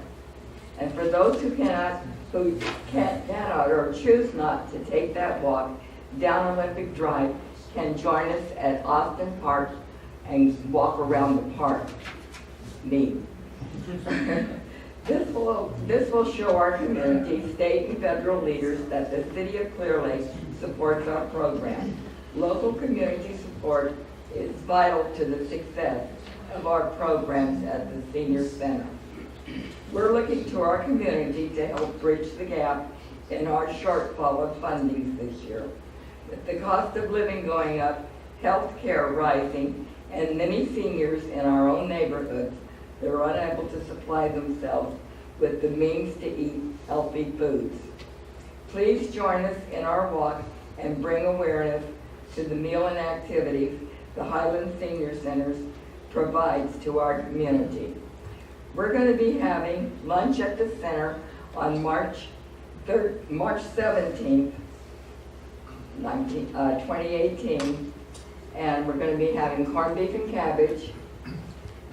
N: and for those who cannot or choose not to take that walk down Olympic Drive, can join us at Austin Park and walk around the park. Neat. This will show our community, state and federal leaders that the City of Clearlake supports our program. Local community support is vital to the success of our programs at the Senior Center. We're looking to our community to help bridge the gap in our shortfall of funding this year. With the cost of living going up, health care rising, and many seniors in our own neighborhoods that are unable to supply themselves with the means to eat healthy foods. Please join us in our walk and bring awareness to the meal and activities the Highland Senior Centers provides to our community. We're going to be having lunch at the center on March 17th, 2018, and we're going to be having corned beef and cabbage.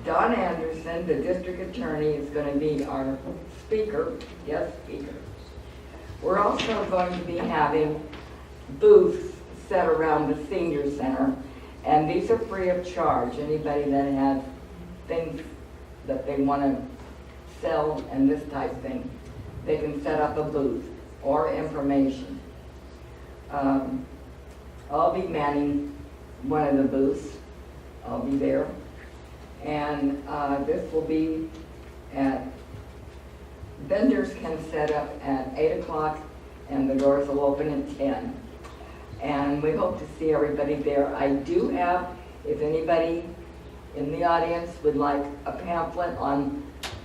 N: Don Anderson, the district attorney, is going to be our guest speaker. We're also going to be having booths set around the senior center, and these are free of charge. Anybody that has things that they want to sell and this type of thing, they can set up a booth or information. I'll be manning one of the booths. I'll be there. And this will be vendors can set up at 8 o'clock and the doors will open at 10. And we hope to see everybody there. I do have, if anybody in the audience would like a pamphlet on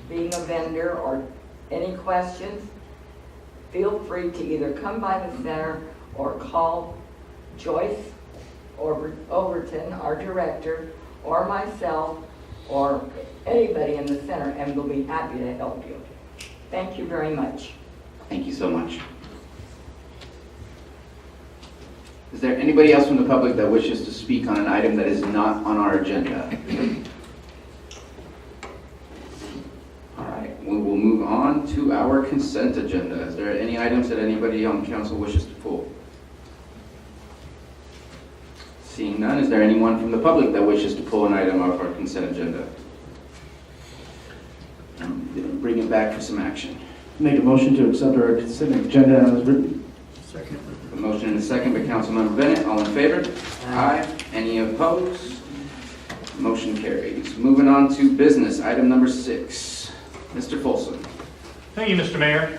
N: being a vendor or any questions, feel free to either come by the center or call Joyce Overton, our director, or myself, or anybody in the center, and we'll be happy to help you. Thank you very much.
I: Thank you so much. Is there anybody else from the public that wishes to speak on an item that is not on our agenda? All right, we will move on to our consent agenda. Is there any items that anybody on council wishes to pull? Seeing none, is there anyone from the public that wishes to pull an item off our consent agenda? I'm going to bring it back for some action.
J: Make a motion to accept our consent agenda as written.
L: Second.
I: A motion and a second by Councilmember Bennett. All in favor? Aye. Any opposed? Motion carries. Moving on to business, item number 6. Mr. Folsom.
F: Thank you, Mr. Mayor.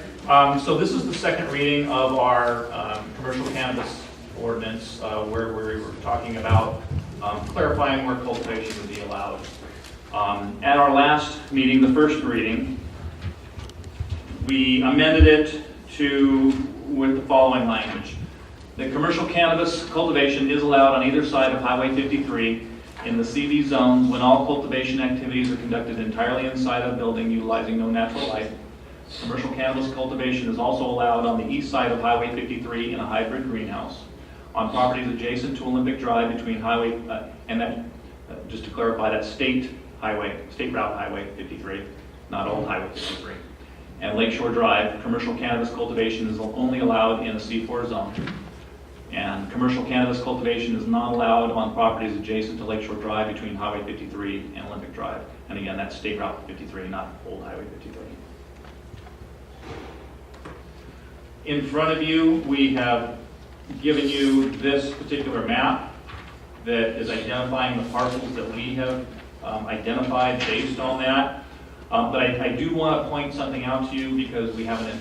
F: So this is the second reading of our commercial cannabis ordinance where we were talking about clarifying where cultivation would be allowed. At our last meeting, the first reading, we amended it with the following language. The commercial cannabis cultivation is allowed on either side of Highway 53 in the CV zones when all cultivation activities are conducted entirely inside a building utilizing no natural light. Commercial cannabis cultivation is also allowed on the east side of Highway 53 in a hybrid greenhouse. On properties adjacent to Olympic Drive between Highway, and that, just to clarify, that's State Route Highway 53, not Old Highway 53. And Lakeshore Drive, commercial cannabis cultivation is only allowed in a C4 zone. And commercial cannabis cultivation is not allowed on properties adjacent to Lakeshore Drive between Highway 53 and Olympic Drive. And again, that's State Route 53, not Old Highway 53. In front of you, we have given you this particular map that is identifying the parcels that we have identified based on that. But I do want to point something out to you because we haven't,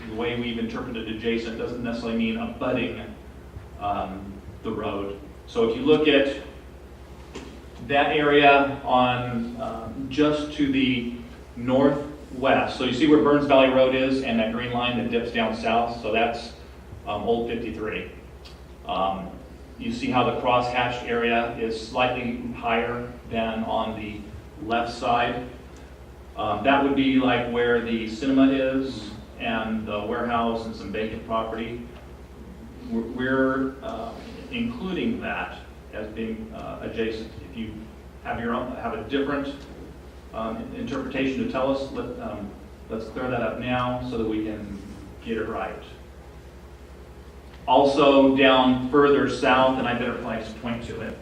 F: the way we've interpreted adjacent doesn't necessarily mean abutting the road. So if you look at that area on just to the northwest, so you see where Burns Valley Road is and that green line that dips down south, so that's Old 53. You see how the cross-hatched area is slightly higher than on the left side. That would be like where the cinema is and the warehouse and some vacant property. We're including that as being adjacent. If you have a different interpretation to tell us, let's clear that up now so that we can get it right. Also down further south, and I better point to it.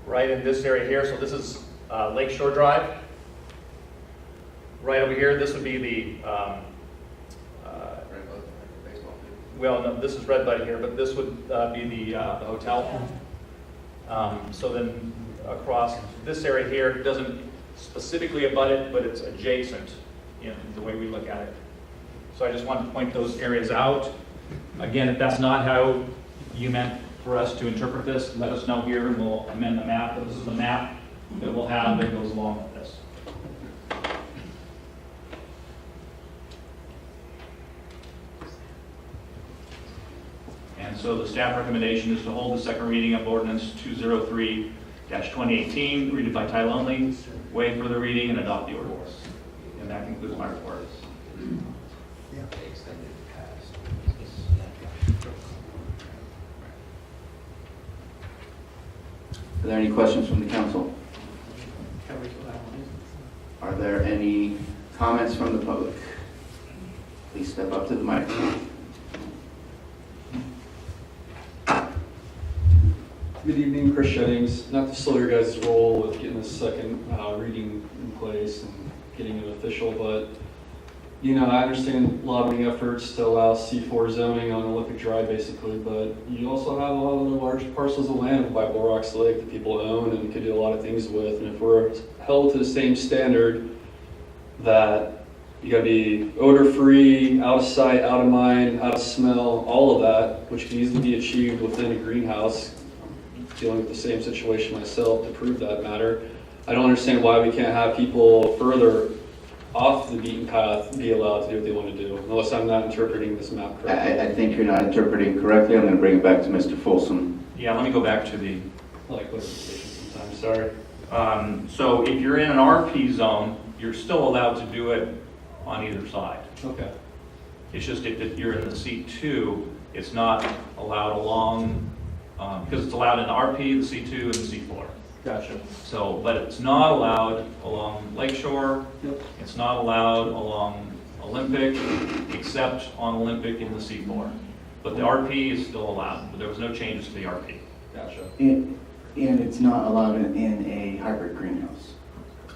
F: Right in this area here, so this is Lakeshore Drive. Right over here, this would be the, well, no, this is Red Bud here, but this would be the hotel. So then across this area here, doesn't specifically abut it, but it's adjacent in the way we look at it. So I just wanted to point those areas out. Again, if that's not how you meant for us to interpret this, let us know here and we'll amend the map. But this is the map that we'll have that goes along with this. And so the staff recommendation is to hold the second reading of ordinance 203-2018, read it by title only, waive further reading, and adopt the ordinance. And that concludes my report.
I: Are there any questions from the council? Are there any comments from the public? Please step up to the mic.
O: Good evening, Chris Jennings. Not to slow your guys' roll with getting this second reading in place and getting it official, but I understand lobbying efforts to allow C4 zoning on Olympic Drive, basically, but you also have a lot of the large parcels of land by Bull Rocks Lake that people own and could do a lot of things with. And if we're held to the same standard that you got to be odor-free, out of sight, out of mind, out of smell, all of that, which can easily be achieved within a greenhouse. Dealing with the same situation myself to prove that matter. I don't understand why we can't have people further off the beaten path be allowed to do what they want to do, unless I'm not interpreting this map correctly.
I: I think you're not interpreting correctly. I'm going to bring it back to Mr. Folsom.
F: Yeah, let me go back to the
O: Like clarification sometimes, sorry.
F: So if you're in an RP zone, you're still allowed to do it on either side.
O: Okay.
F: It's just if you're in the C2, it's not allowed along, because it's allowed in the RP, the C2, and the C4.
O: Gotcha.
F: So, but it's not allowed along Lakeshore.
O: Yep.
F: It's not allowed along Olympic, except on Olympic in the C4. But the RP is still allowed, but there was no changes to the RP.
O: Gotcha.
J: And it's not allowed in a hybrid greenhouse.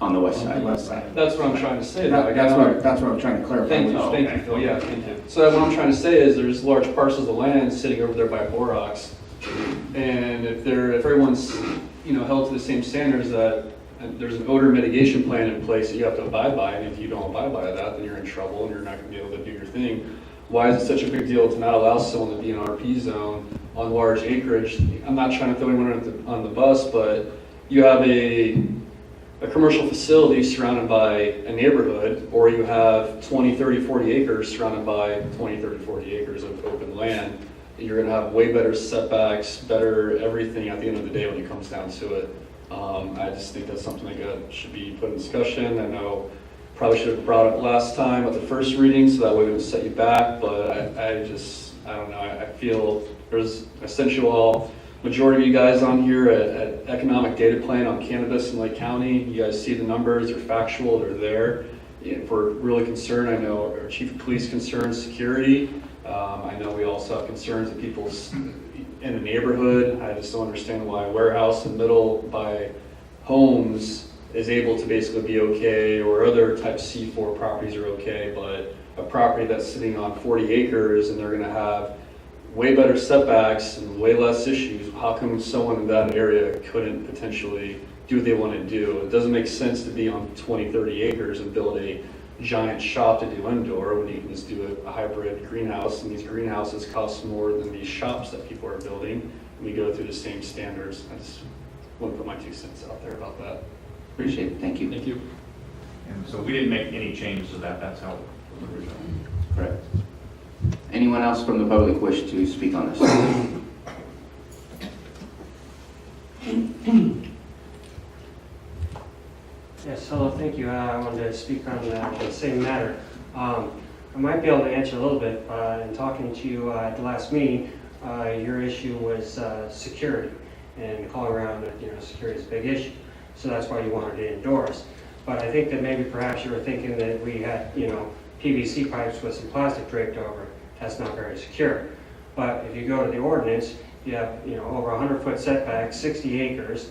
I: On the west side.
J: West side.
O: That's what I'm trying to say.
J: That's what I'm trying to clarify.
O: Thank you, Phil. Yeah, thank you. So what I'm trying to say is there's large parcels of land sitting over there by Borax, and if everyone's held to the same standards that there's an odor mitigation plan in place that you have to abide by, and if you don't abide by that, then you're in trouble and you're not going to be able to do your thing. Why is it such a big deal to not allow someone to be in an RP zone on large acreage? I'm not trying to throw anyone on the bus, but you have a commercial facility surrounded by a neighborhood, or you have 20, 30, 40 acres surrounded by 20, 30, 40 acres of open land. You're going to have way better setbacks, better everything at the end of the day when it comes down to it. I just think that's something that should be put in discussion. I know probably should have brought it last time at the first reading, so that way we would set you back, but I don't know. I feel there's essential majority of you guys on here at Economic Data Plan on cannabis in Lake County. You guys see the numbers, they're factual, they're there. If we're really concerned, I know our chief of police concerns security. I know we also have concerns of people's in the neighborhood. I just don't understand why a warehouse in the middle by homes is able to basically be okay, or other type C4 properties are okay, but a property that's sitting on 40 acres and they're going to have way better setbacks and way less issues. How come someone in that area couldn't potentially do what they want to do. It doesn't make sense to be on 20, 30 acres and build a giant shop to do indoor when you can just do a hybrid greenhouse, and these greenhouses cost more than these shops that people are building, and we go through the same standards. I just want to put my 2 cents out there about that.
I: Appreciate it, thank you.
O: Thank you.
F: And so we didn't make any changes to that, that's how it was originally.
I: Correct. Anyone else from the public wish to speak on this?
P: Yes, hello, thank you. I wanted to speak on the same matter. I might be able to answer a little bit. In talking to you at the last meeting, your issue was security, and calling around that, security is a big issue. So that's why you wanted it indoors. But I think that maybe perhaps you were thinking that we had, PVC pipes with some plastic draped over it. That's not very secure. But if you go to the ordinance, you have, over 100-foot setback, 60 acres,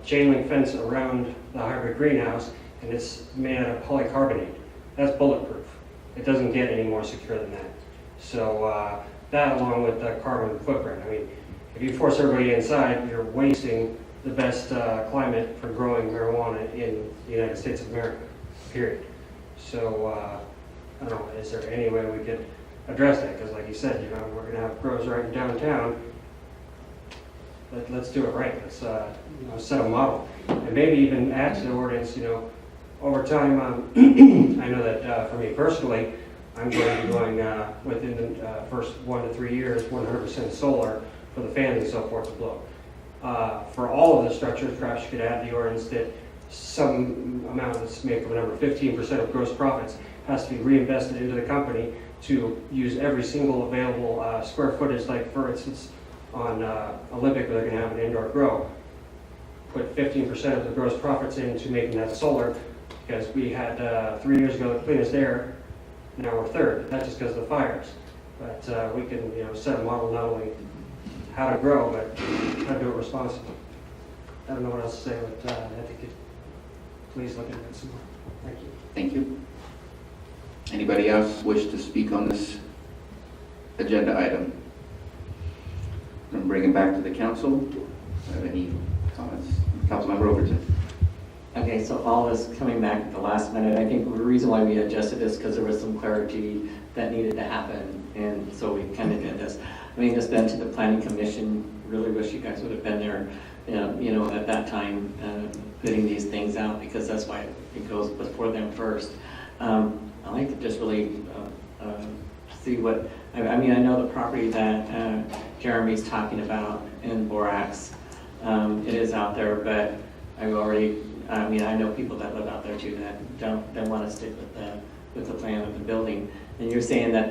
P: chain link fence around the hybrid greenhouse, and it's made out of polycarbonate. That's bulletproof. It doesn't get any more secure than that. So that, along with the carbon footprint, I mean, if you force everybody inside, you're wasting the best climate for growing marijuana in the United States of America, period. So I don't know, is there any way we could address that? Because like you said, we're going to have grows right in downtown. Let's do it right. Let's set a model, and maybe even add to the ordinance. Over time, I know that for me personally, I'm going to be going within the first 1 to 3 years, 100% solar for the fans and so forth to blow. For all of the structures, perhaps you could add the ordinance that some amount, let's make up a number, 15% of gross profits has to be reinvested into the company to use every single available square footage. Like for instance, on Olympic, where they're going to have an indoor grow, put 15% of the gross profits into making that solar, because we had 3 years ago the cleanest air, now we're third. That's just because of the fires. But we can set a model not only how to grow, but how to do it responsibly. I don't know what else to say, but I think please look at it some more. Thank you.
I: Thank you. Anybody else wish to speak on this agenda item? I'm going to bring it back to the council. Do you have any comments? Councilmember Overton.
K: Okay, so all this coming back at the last minute, I think the reason why we adjusted this because there was some clarity that needed to happen, and so we kind of did this. I mean, just been to the planning commission, really wish you guys would have been there, at that time, putting these things out, because that's why it goes before them first. I like to just really see what, I mean, I know the property that Jeremy's talking about in Borax, it is out there, but I know people that live out there too that don't want to stick with the plan of the building. And you're saying that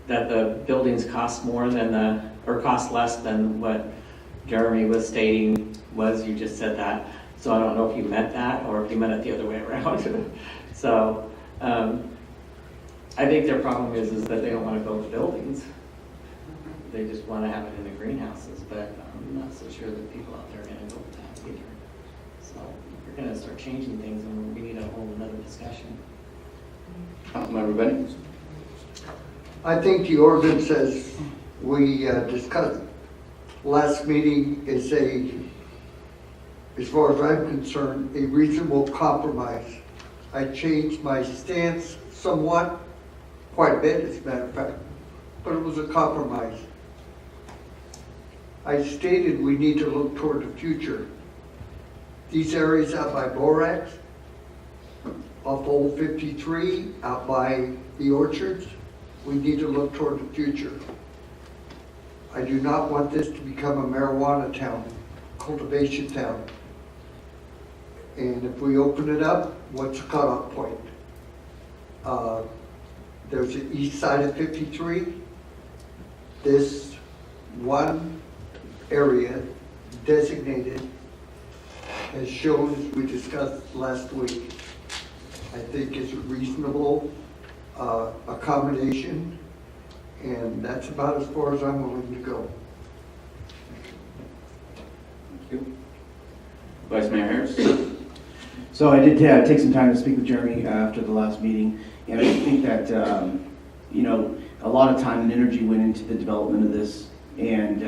K: that the buildings cost more than cost less than what Jeremy was stating you just said that. So I don't know if you meant that or if you meant it the other way around. So I think their problem is that they don't want to build the buildings. They just want to have it in the greenhouses, but I'm not so sure that people out there are going to go with that either. So we're going to start changing things, and we need a whole another discussion.
I: Councilmember Bennett.
L: I think the ordinance, as we discussed last meeting, is as far as I'm concerned, a reasonable compromise. I changed my stance somewhat, quite a bit as a matter of fact, but it was a compromise. I stated we need to look toward the future. These areas out by Borax, off Old 53, out by the orchards, we need to look toward the future. I do not want this to become a marijuana town, cultivation town. And if we open it up, what's the cutoff point? There's the east side of 53. This one area designated as shown as we discussed last week, I think is a reasonable accommodation, and that's about as far as I'm willing to go.
I: Thank you. Vice Mayor Harris.
J: So I did take some time to speak with Jeremy after the last meeting, and I think that, a lot of time and energy went into the development of this, and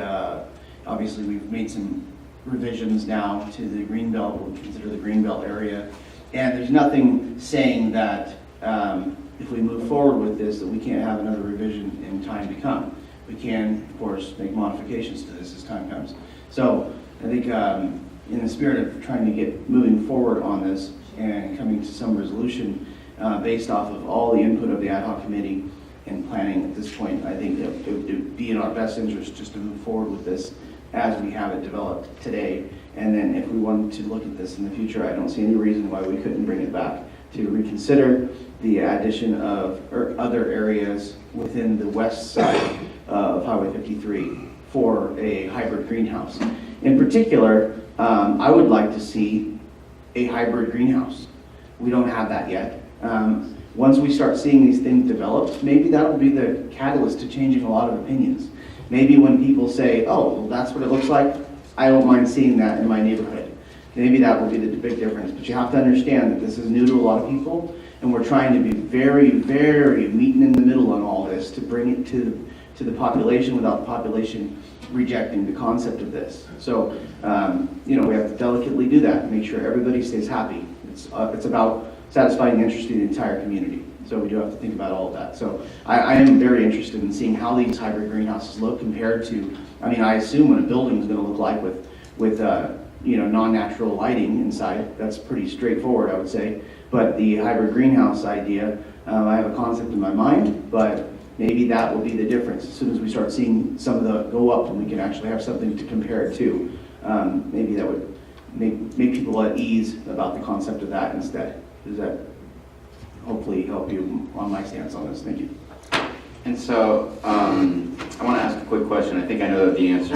J: obviously we've made some revisions now to the Greenbelt, what we consider the Greenbelt area. And there's nothing saying that if we move forward with this, that we can't have another revision in time to come. We can, of course, make modifications to this as time comes. So I think in the spirit of trying to get moving forward on this and coming to some resolution based off of all the input of the ad hoc committee and planning at this point, I think it would be in our best interest just to move forward with this as we have it developed today. And then if we wanted to look at this in the future, I don't see any reason why we couldn't bring it back to reconsider the addition of other areas within the west side of Highway 53 for a hybrid greenhouse. In particular, I would like to see a hybrid greenhouse. We don't have that yet. Once we start seeing these things developed, maybe that'll be the catalyst to changing a lot of opinions. Maybe when people say, oh, well, that's what it looks like, I don't mind seeing that in my neighborhood. Maybe that will be the big difference. But you have to understand that this is new to a lot of people, and we're trying to be very, very meeting in the middle on all this to bring it to the population without the population rejecting the concept of this. So, we have to delicately do that and make sure everybody stays happy. It's about satisfying the interest of the entire community. So we do have to think about all of that. So I am very interested in seeing how these hybrid greenhouses look compared to, I assume what a building is going to look like with non-natural lighting inside. That's pretty straightforward, I would say. But the hybrid greenhouse idea, I have a concept in my mind, but maybe that will be the difference. As soon as we start seeing some of the go up and we can actually have something to compare it to, maybe that would make people at ease about the concept of that instead. Does that hopefully help you on my stance on this? Thank you.
I: And so I want to ask a quick question. I think I know that the answer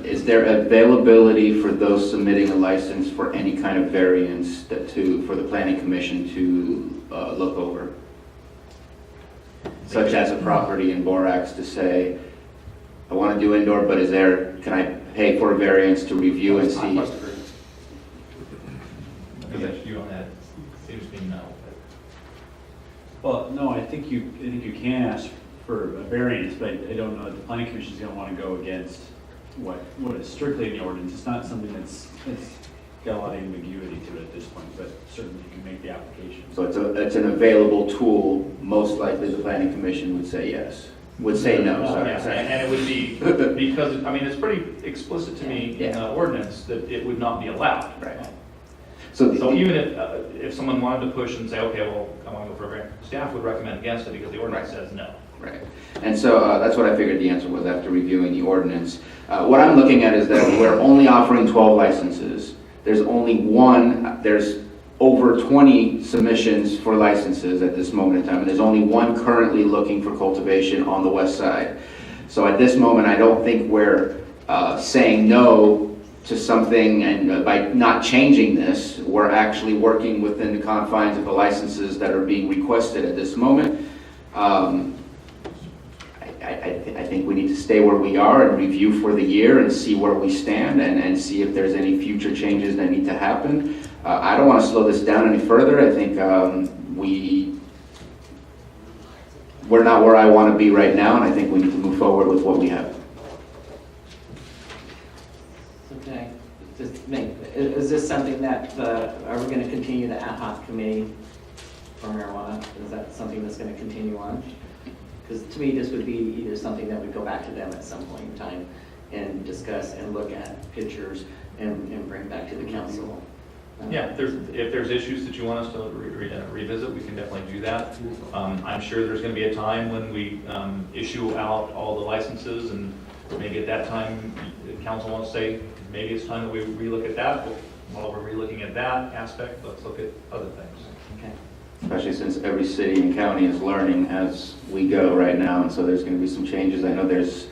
I: is there availability for those submitting a license for any kind of variance for the Planning Commission to look over? Such as a property in Borax to say, I want to do indoor, but can I pay for a variance to review and see?
F: You on that seems to be no.
Q: Well, no, I think you can ask for a variance, but I don't know that the planning commission is going to want to go against what is strictly in the ordinance. It's not something that's got a lot of ambiguity to it at this point, but certainly you can make the application.
I: So it's an available tool. Most likely the Planning Commission would say yes. Would say no, sorry.
F: Yeah, and it would be, because, it's pretty explicit to me in the ordinance that it would not be allowed.
I: Right.
F: So even if someone wanted to push and say, okay, well, I want to go for a variance, staff would recommend against it because the ordinance says no.
I: Right. And so that's what I figured the answer was after reviewing the ordinance. What I'm looking at is that we're only offering 12 licenses. There's over 20 submissions for licenses at this moment in time, and there's only one currently looking for cultivation on the west side. So at this moment, I don't think we're saying no to something, and by not changing this, we're actually working within the confines of the licenses that are being requested at this moment. I think we need to stay where we are and review for the year and see where we stand and see if there's any future changes that need to happen. I don't want to slow this down any further. I think we're not where I want to be right now, and I think we need to move forward with what we have.
K: Okay. Is this something that, are we going to continue the ad hoc committee for marijuana? Is that something that's going to continue on? Because to me, this would be either something that would go back to them at some point in time and discuss and look at pictures and bring back to the council.
F: Yeah, if there's issues that you want us to revisit, we can definitely do that. I'm sure there's going to be a time when we issue out all the licenses, and maybe at that time, the council wants to say, maybe it's time that we relook at that. While we're relooking at that aspect, let's look at other things.
K: Okay.
I: Especially since every city and county is learning as we go right now, and so there's going to be some changes. I know there's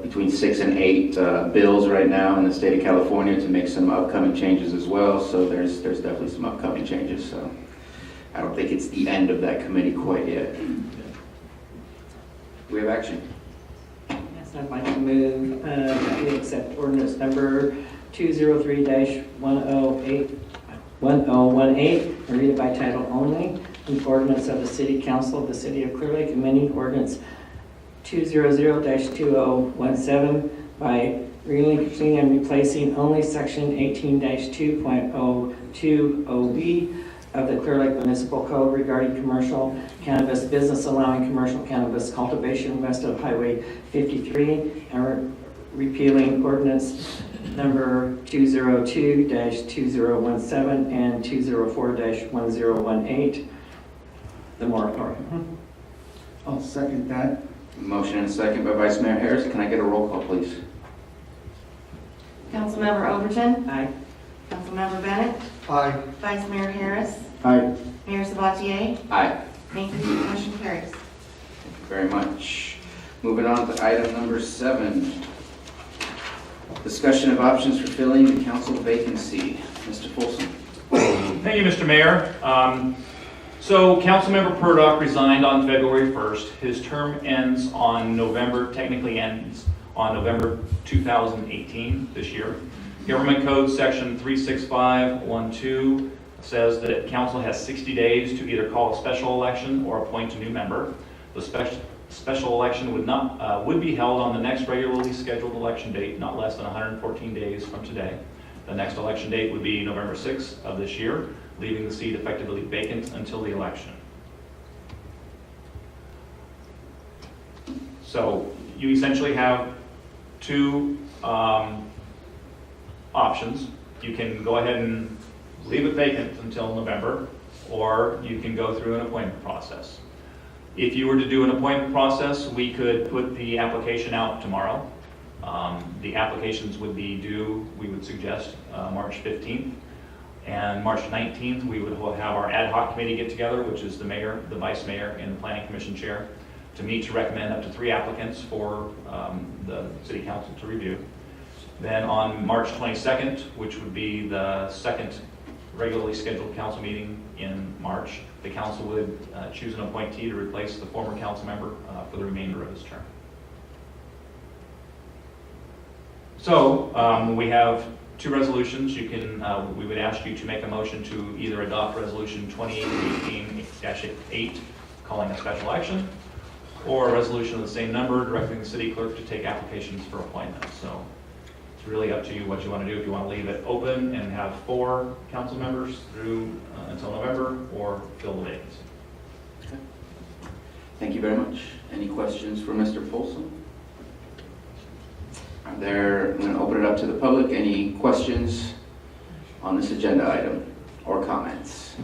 I: between 6 and 8 bills right now in the state of California to make some upcoming changes as well. So there's definitely some upcoming changes. So I don't think it's the end of that committee quite yet. We have action.
K: Yes, I'd like to move that we accept ordinance number 203-1018, read it by title only. An ordinance of the City Council of the City of Clearlake, amending ordinance 200-2017 by relinquishing and replacing only section 18-2.020B of the Clearlake Municipal Code regarding commercial cannabis business, allowing commercial cannabis cultivation west of Highway 53, and repealing ordinance number 202-2017 and 204-1018, the moratorium.
C: I'll second that.
I: Motion and a second by Vice Mayor Harris. Can I get a roll call, please?
B: Councilmember Overton.
K: Aye.
B: Councilmember Bennett.
L: Aye.
B: Vice Mayor Harris.
C: Aye.
B: Mayor Sabatier.
I: Aye.
B: Thank you. Motion carries.
I: Thank you very much. Moving on to item number 7. Discussion of options for filling the council vacancy. Mr. Folsom.
F: Thank you, Mr. Mayor. So Councilmember Purdock resigned on February 1st. His term ends on technically ends on November 2018, this year. Government Code Section 36512 says that council has 60 days to either call a special election or appoint a new member. The special election would be held on the next regularly scheduled election date, not less than 114 days from today. The next election date would be November 6th of this year, leaving the seat effectively vacant until the election. So you essentially have two options. You can go ahead and leave it vacant until November, or you can go through an appointment process. If you were to do an appointment process, we could put the application out tomorrow. The applications would be due, we would suggest, March 15th. And March 19th, we would have our ad hoc committee get together, which is the mayor, the vice mayor, and the planning commission chair, to meet to recommend up to 3 applicants for the city council to review. Then on March 22nd, which would be the second regularly scheduled council meeting in March, the council would choose an appointee to replace the former council member for the remainder of his term. So we have 2 resolutions. You can, we would ask you to make a motion to either adopt resolution 2018-8, calling a special election, or a resolution of the same number directing the city clerk to take applications for appointment. So it's really up to you what you want to do. If you want to leave it open and have 4 council members through until November, or fill the vacancy.
I: Okay. Thank you very much. Any questions for Mr. Folsom? I'm going to open it up to the public. Any questions on this agenda item or comments?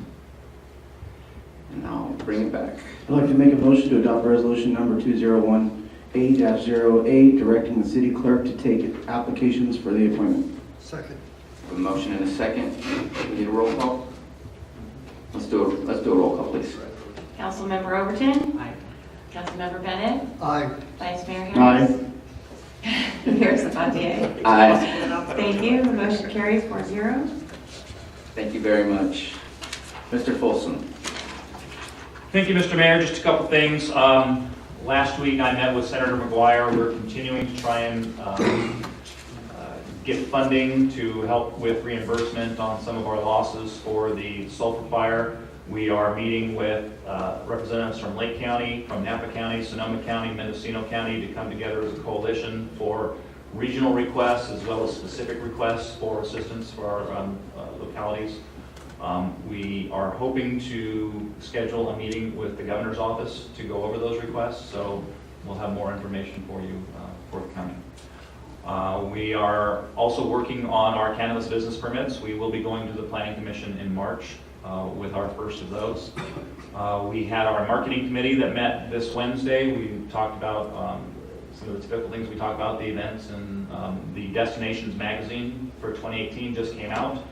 I: And I'll bring it back.
J: I'd like to make a motion to adopt resolution number 201A-08, directing the city clerk to take applications for the appointment.
L: Second.
I: A motion and a second. We need a roll call. Let's do a roll call, please.
B: Councilmember Overton.
K: Aye.
B: Councilmember Bennett.
L: Aye.
B: Vice Mayor Harris.
J: Aye.
B: Mayor Sabatier.
I: Aye.
B: Thank you. The motion carries 4-0.
I: Thank you very much. Mr. Folsom.
F: Thank you, Mr. Mayor. Just a couple things. Last week I met with Senator McGuire. We're continuing to try and get funding to help with reimbursement on some of our losses for the sulfur fire. We are meeting with representatives from Lake County, from Napa County, Sonoma County, Mendocino County to come together as a coalition for regional requests as well as specific requests for assistance for our localities. We are hoping to schedule a meeting with the governor's office to go over those requests, so we'll have more information for you forthcoming. We are also working on our cannabis business permits. We will be going to the Planning Commission in March with our first of those. We had our marketing committee that met this Wednesday. We talked about some of the typical things we talked about, the events, and the Destinations magazine for 2018 just came out.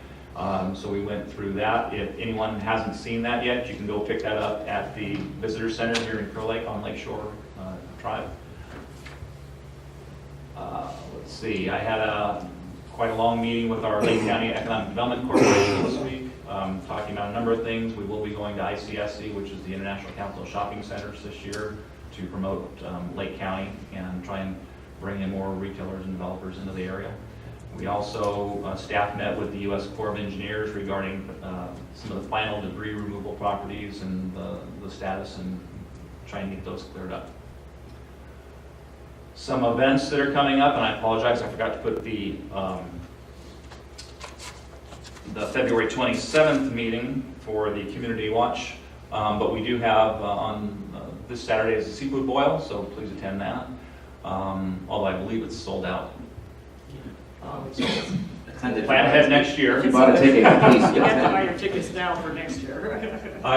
F: So we went through that. If anyone hasn't seen that yet, you can go pick that up at the Visitor Center here in Clearlake on Lakeshore Drive. Let's see, I had quite a long meeting with our Lake County Economic Development Corporation this week, talking about a number of things. We will be going to ICSC, which is the International Council of Shopping Centers this year, to promote Lake County and try and bring in more retailers and developers into the area. We also, staff met with the U.S. Corps of Engineers regarding some of the final debris removal properties and the status and trying to get those cleared up. some events that are coming up, and I apologize, I forgot to put the February 27th meeting for the Community Watch, but we do have on this Saturday is a seafood boil, so please attend that, although I believe it's sold out. Plan ahead next year.
I: If you bought a ticket, please
K: You
I: get
K: have to buy
I: it.
K: your tickets now for next year.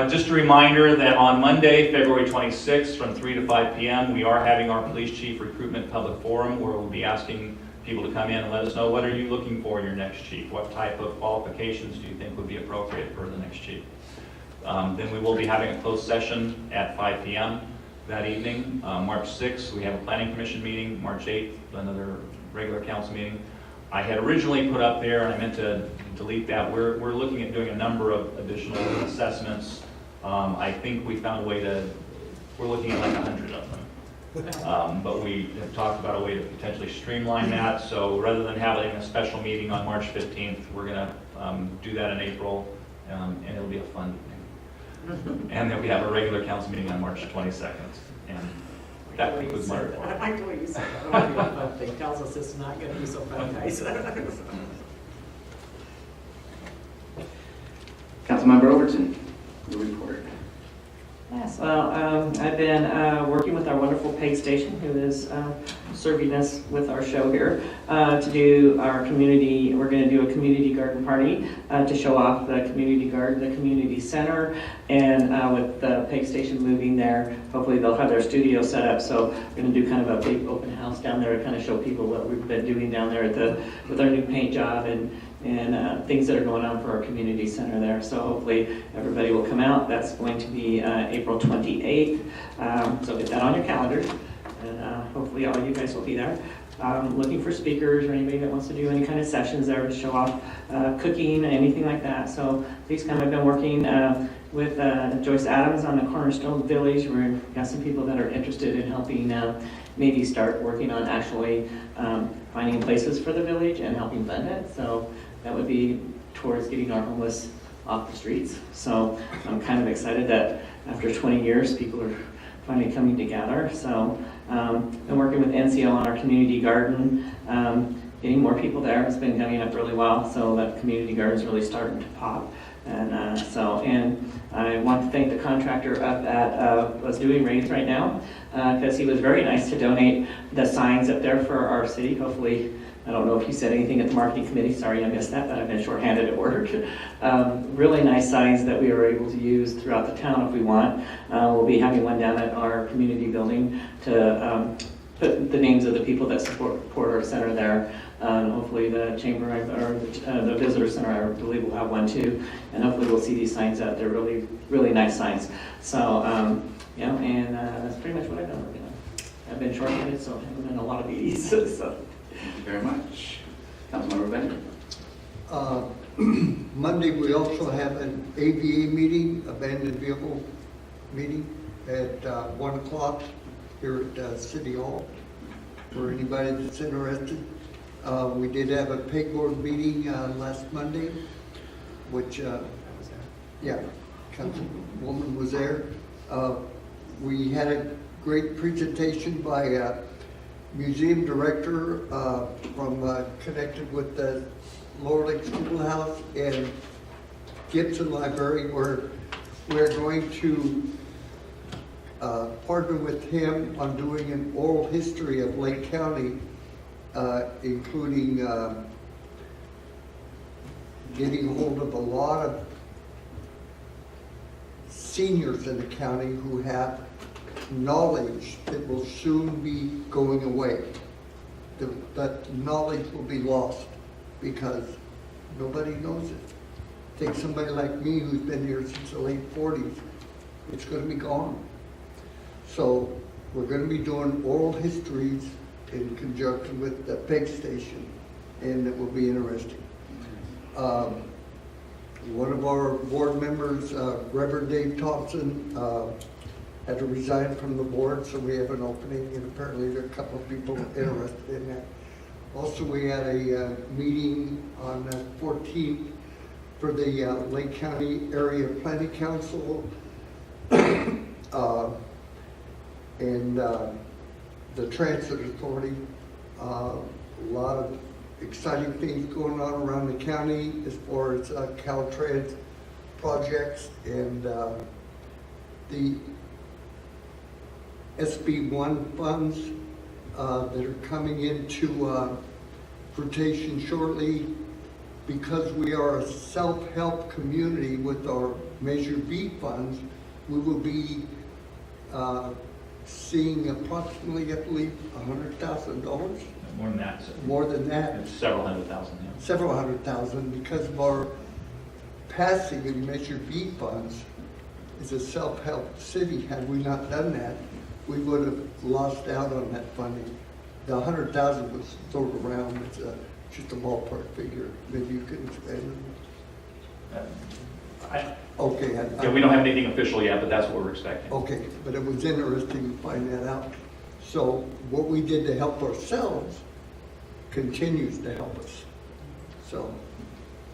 F: Just a reminder that on Monday, February 26th, from 3 to 5 p.m., we are having our Police Chief Recruitment Public Forum, where we'll be asking people to come in and let us know, what are you looking for in your next chief? What type of qualifications do you think would be appropriate for the next chief? Then we will be having a closed session at 5 p.m. that evening. March 6th, we have a Planning Commission meeting. March 8th, another regular council meeting. I had originally put up there, and I meant to delete that, we're looking at doing a number of additional assessments. I think we found a way to, we're looking at like 100 of them. But we have talked about a way to potentially streamline that, so rather than having a special meeting on March 15th, we're going to do that in April, and it'll be a fun thing. And then we have a regular council meeting on March 22nd. And that concludes my report.
K: I like the way you said that. I like the fun thing. Tells us it's not going to be so fun, guys.
I: Councilmember Overton, your report.
K: Yes, well, I've been working with our wonderful Peg Station, who is serving us with our show here, to do our community, we're going to do a community garden party to show off the community garden, the community center, and with the Peg Station moving there, hopefully they'll have their studio set up, so we're going to do kind of a big open house down there to kind of show people what we've been doing down there with our new paint job and things that are going on for our community center there. So hopefully everybody will come out. That's going to be April 28th. So get that on your calendars. And hopefully all you guys will be there. Looking for speakers or anybody that wants to do any kind of sessions there to show off cooking, anything like that. So please come. I've been working with Joyce Adams on the Cornerstone Village. We've got some people that are interested in helping maybe start working on actually finding places for the village and helping fund it. So that would be towards getting our homeless off the streets. So I'm kind of excited that after 20 years, people are finally coming together. So been working with NCO on our community garden, getting more people there. It's been coming up really well, so that community garden is really starting to pop. And and I want to thank the contractor up at Was Doing Rains right now, because he was very nice to donate the signs up there for our city. Hopefully, I don't know if you said anything at the marketing committee, sorry I missed that, but I've been shorthanded at work. Really nice signs that we were able to use throughout the town if we want. We'll be having one down at our community building to put the names of the people that support our center there. Hopefully the chamber or the visitor center, I believe, will have one too. And hopefully we'll see these signs out. They're really, really nice signs. So, and that's pretty much what I've been working on. I've been short-handed, so I haven't done a lot of these. So.
I: Thank you very much. Councilmember Bennett.
L: Monday, we also have an AVA meeting, abandoned vehicle meeting, at 1 o'clock here at City Hall, for anybody that's interested. We did have a pegboard meeting last Monday, which, yeah, Councilwoman was there. We had a great presentation by museum director connected with the Lower Lake Schoolhouse and Gibson Library, where we're going to partner with him on doing an oral history of Lake County, including getting hold of a lot of seniors in the county who have knowledge that will soon be going away. That knowledge will be lost because nobody knows it. Take somebody like me who's been here since the late 40s, it's going to be gone. So we're going to be doing oral histories in conjunction with the Peg Station, and it will be interesting. One of our board members, Reverend Dave Thompson, had to resign from the board, so we have an opening, and apparently there are a couple of people interested in that. Also, we had a meeting on the 14th for the Lake County Area Planning Council, and the Transit Authority. A lot of exciting things going on around the county as far as Caltrans projects and the SB1 funds that are coming into rotation shortly. Because we are a self-help community with our Measure B funds, we will be seeing approximately, I believe, $100,000.
F: More than that.
L: More than that.
F: It's several hundred thousand, yeah.
L: Several hundred thousand because of our passing in Measure B funds. As a self-help city, had we not done that, we would have lost out on that funding. The 100,000 was thrown around. It's just a ballpark figure. Maybe you could expand on it. Okay.
F: Yeah, we don't have anything official yet, but that's what we're expecting.
L: Okay, but it was interesting to find that out. So what we did to help ourselves continues to help us. So,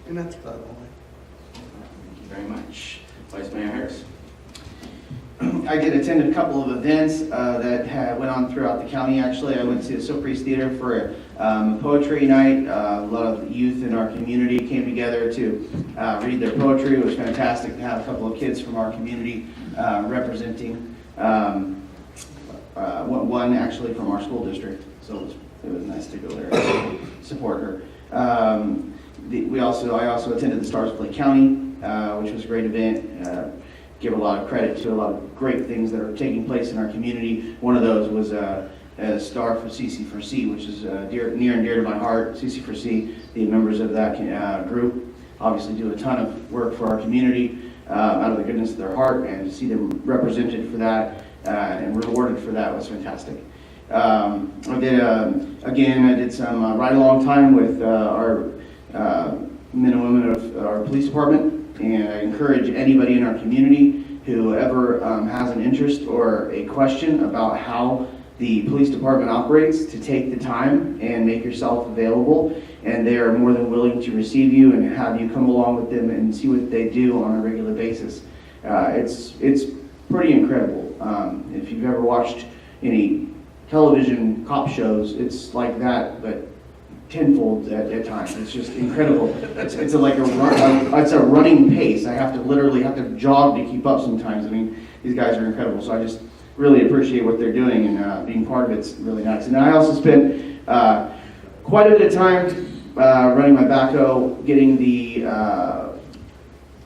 L: and that's about all.
I: Thank you very much. Vice Mayor Harris.
J: I did attend a couple of events that went on throughout the county. Actually, I went to Silpriest Theater for a poetry night. A lot of youth in our community came together to read their poetry. It was fantastic to have a couple of kids from our community representing. One actually from our school district, so it was nice to go there and support her. I also attended the Stars of Lake County, which was a great event. Give a lot of credit to a lot of great things that are taking place in our community. One of those was a star for CC4C, which is near and dear to my heart. CC4C, the members of that group, obviously do a ton of work for our community out of the goodness of their heart, and to see them represented for that and rewarded for that was fantastic. I did some ride-along time with our men and women of our police department. And I encourage anybody in our community who ever has an interest or a question about how the police department operates to take the time and make yourself available. And they are more than willing to receive you and have you come along with them and see what they do on a regular basis. It's pretty incredible. If you've ever watched any television cop shows, it's like that, but tenfold at times. It's just incredible. It's like it's a running pace. I have to literally jog to keep up sometimes. I mean, these guys are incredible. So I just really appreciate what they're doing, and being part of it's really nice. And I also spent quite a bit of time running my backhoe, getting the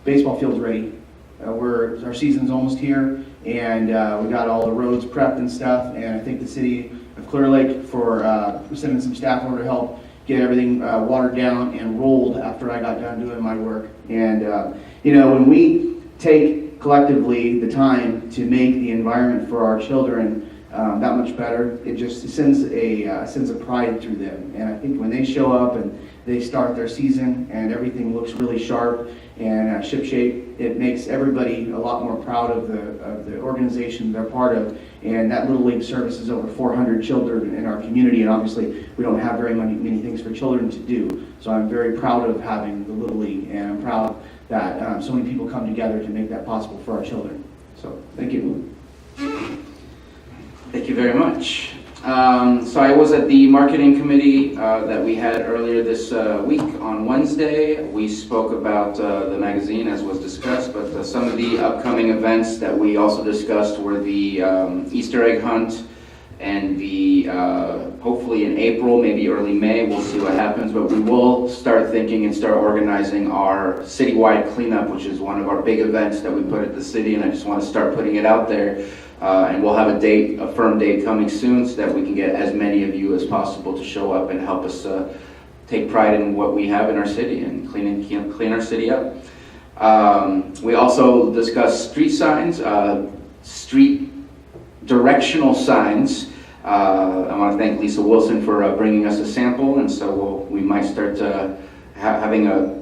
J: baseball fields ready. Our season's almost here, and we got all the roads prepped and stuff. And I thank the city of Clearlake for sending some staff over to help get everything watered down and rolled after I got done doing my work. And when we take collectively the time to make the environment for our children that much better, it just sends a sense of pride through them. And I think when they show up and they start their season and everything looks really sharp and shipshape, it makes everybody a lot more proud of the organization they're part of. And that Little League services over 400 children in our community, and obviously we don't have very many things for children to do. So I'm very proud of having the Little League, and I'm proud that so many people come together to make that possible for our children. So thank you.
I: Thank you very much. So I was at the marketing committee that we had earlier this week on Wednesday. We spoke about the magazine, as was discussed, but some of the upcoming events that we also discussed were the Easter egg hunt and the hopefully in April, maybe early May, we'll see what happens, but we will start thinking and start organizing our citywide cleanup, which is one of our big events that we put at the city, and I just want to start putting it out there. And we'll have a firm date coming soon so that we can get as many of you as possible to show up and help us take pride in what we have in our city and clean our city up. We also discussed street signs, street directional signs. I want to thank Lisa Wilson for bringing us a sample, and so we might start having a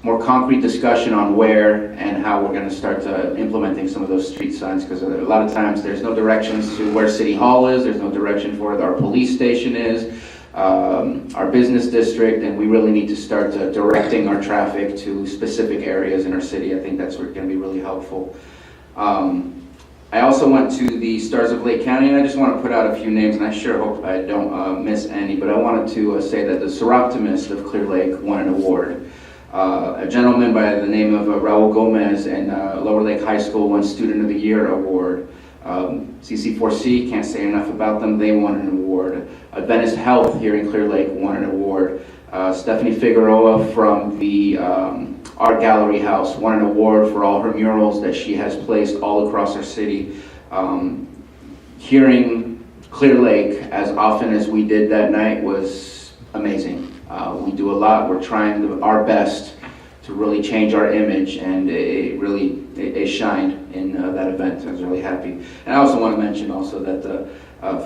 I: more concrete discussion on where and how we're going to start implementing some of those street signs, because a lot of times there's no directions to where City Hall is, there's no direction for where our police station is, our business district, and we really need to start directing our traffic to specific areas in our city. I think that's going to be really helpful. I also went to the Stars of Lake County, and I just want to put out a few names, and I sure hope I don't miss any, but I wanted to say that the Seroptimist of Clearlake won an award. A gentleman by the name of Raul Gomez in Lower Lake High School won Student of the Year award. CC4C, can't say enough about them, they won an award. Adventist Health here in Clear Lake won an award. Stephanie Figueroa from the Art Gallery House won an award for all her murals that she has placed all across our city. Hearing Clear Lake as often as we did that night was amazing. We do a lot, we're trying our best to really change our image, and it shined in that event. I was really happy. And I also want to mention also that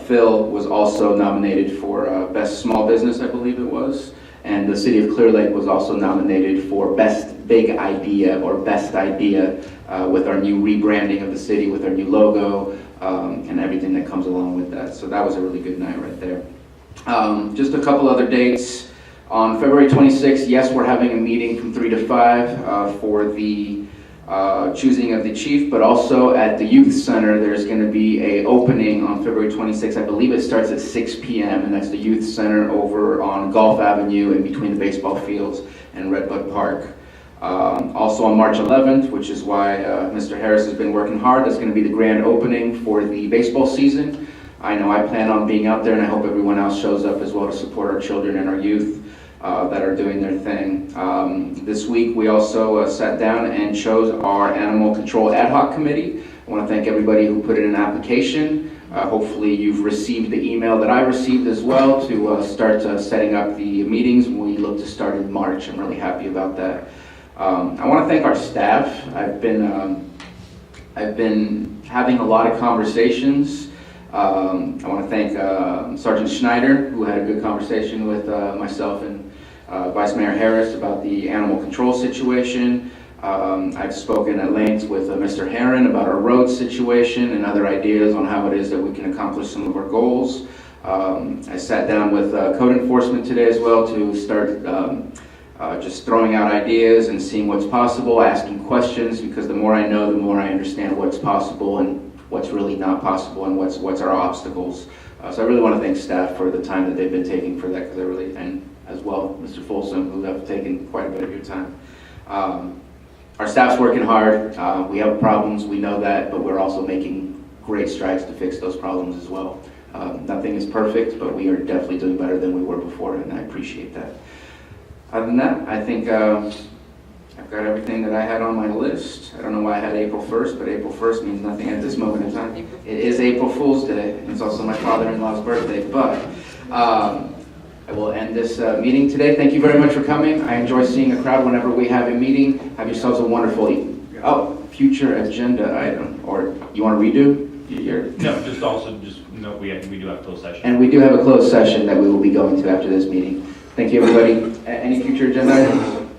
I: Phil was also nominated for Best Small Business, I believe it was, and the City of Clear Lake was also nominated for Best Big Idea or Best Idea with our new rebranding of the city, with our new logo, and everything that comes along with that. So that was a really good night right there. Just a couple other dates. On February 26th, yes, we're having a meeting from 3 to 5 for the choosing of the chief, but also at the Youth Center, there's going to be an opening on February 26th. I believe it starts at 6 p.m., and that's the Youth Center over on Gulf Avenue in between the baseball fields and Redbud Park. Also on March 11th, which is why Mr. Harris has been working hard, that's going to be the grand opening for the baseball season. I know I plan on being out there, and I hope everyone else shows up as well to support our children and our youth that are doing their thing. This week we also sat down and chose our Animal Control Ad Hoc Committee. I want to thank everybody who put in an application. Hopefully you've received the email that I received as well to start setting up the meetings. We look to start in March. I'm really happy about that. I want to thank our staff. I've been having a lot of conversations. I want to thank Sergeant Schneider, who had a good conversation with myself and Vice Mayor Harris about the animal control situation. I've spoken at length with Mr. Herron about our road situation and other ideas on how it is that we can accomplish some of our goals. I sat down with code enforcement today as well to start just throwing out ideas and seeing what's possible, asking questions, because the more I know, the more I understand what's possible and what's really not possible and what's our obstacles. So I really want to thank staff for the time that they've been taking for that, because and as well, Mr. Folsom, who have taken quite a bit of your time. Our staff's working hard. We have problems, we know that, but we're also making great strides to fix those problems as well. Nothing is perfect, but we are definitely doing better than we were before, and I appreciate that. Other than that, I think I've got everything that I had on my list. I don't know why I had April 1st, but April 1st means nothing at this moment in time. It is April Fool's Day, and it's also my father-in-law's birthday, but I will end this meeting today. Thank you very much for coming. I enjoy seeing a crowd whenever we have a meeting. Have yourselves a wonderful evening. Oh, future agenda item, or you want to redo?
F: No, just note we do have a closed session.
I: And we do have a closed session that we will be going to after this meeting. Thank you, everybody. Any future agenda items?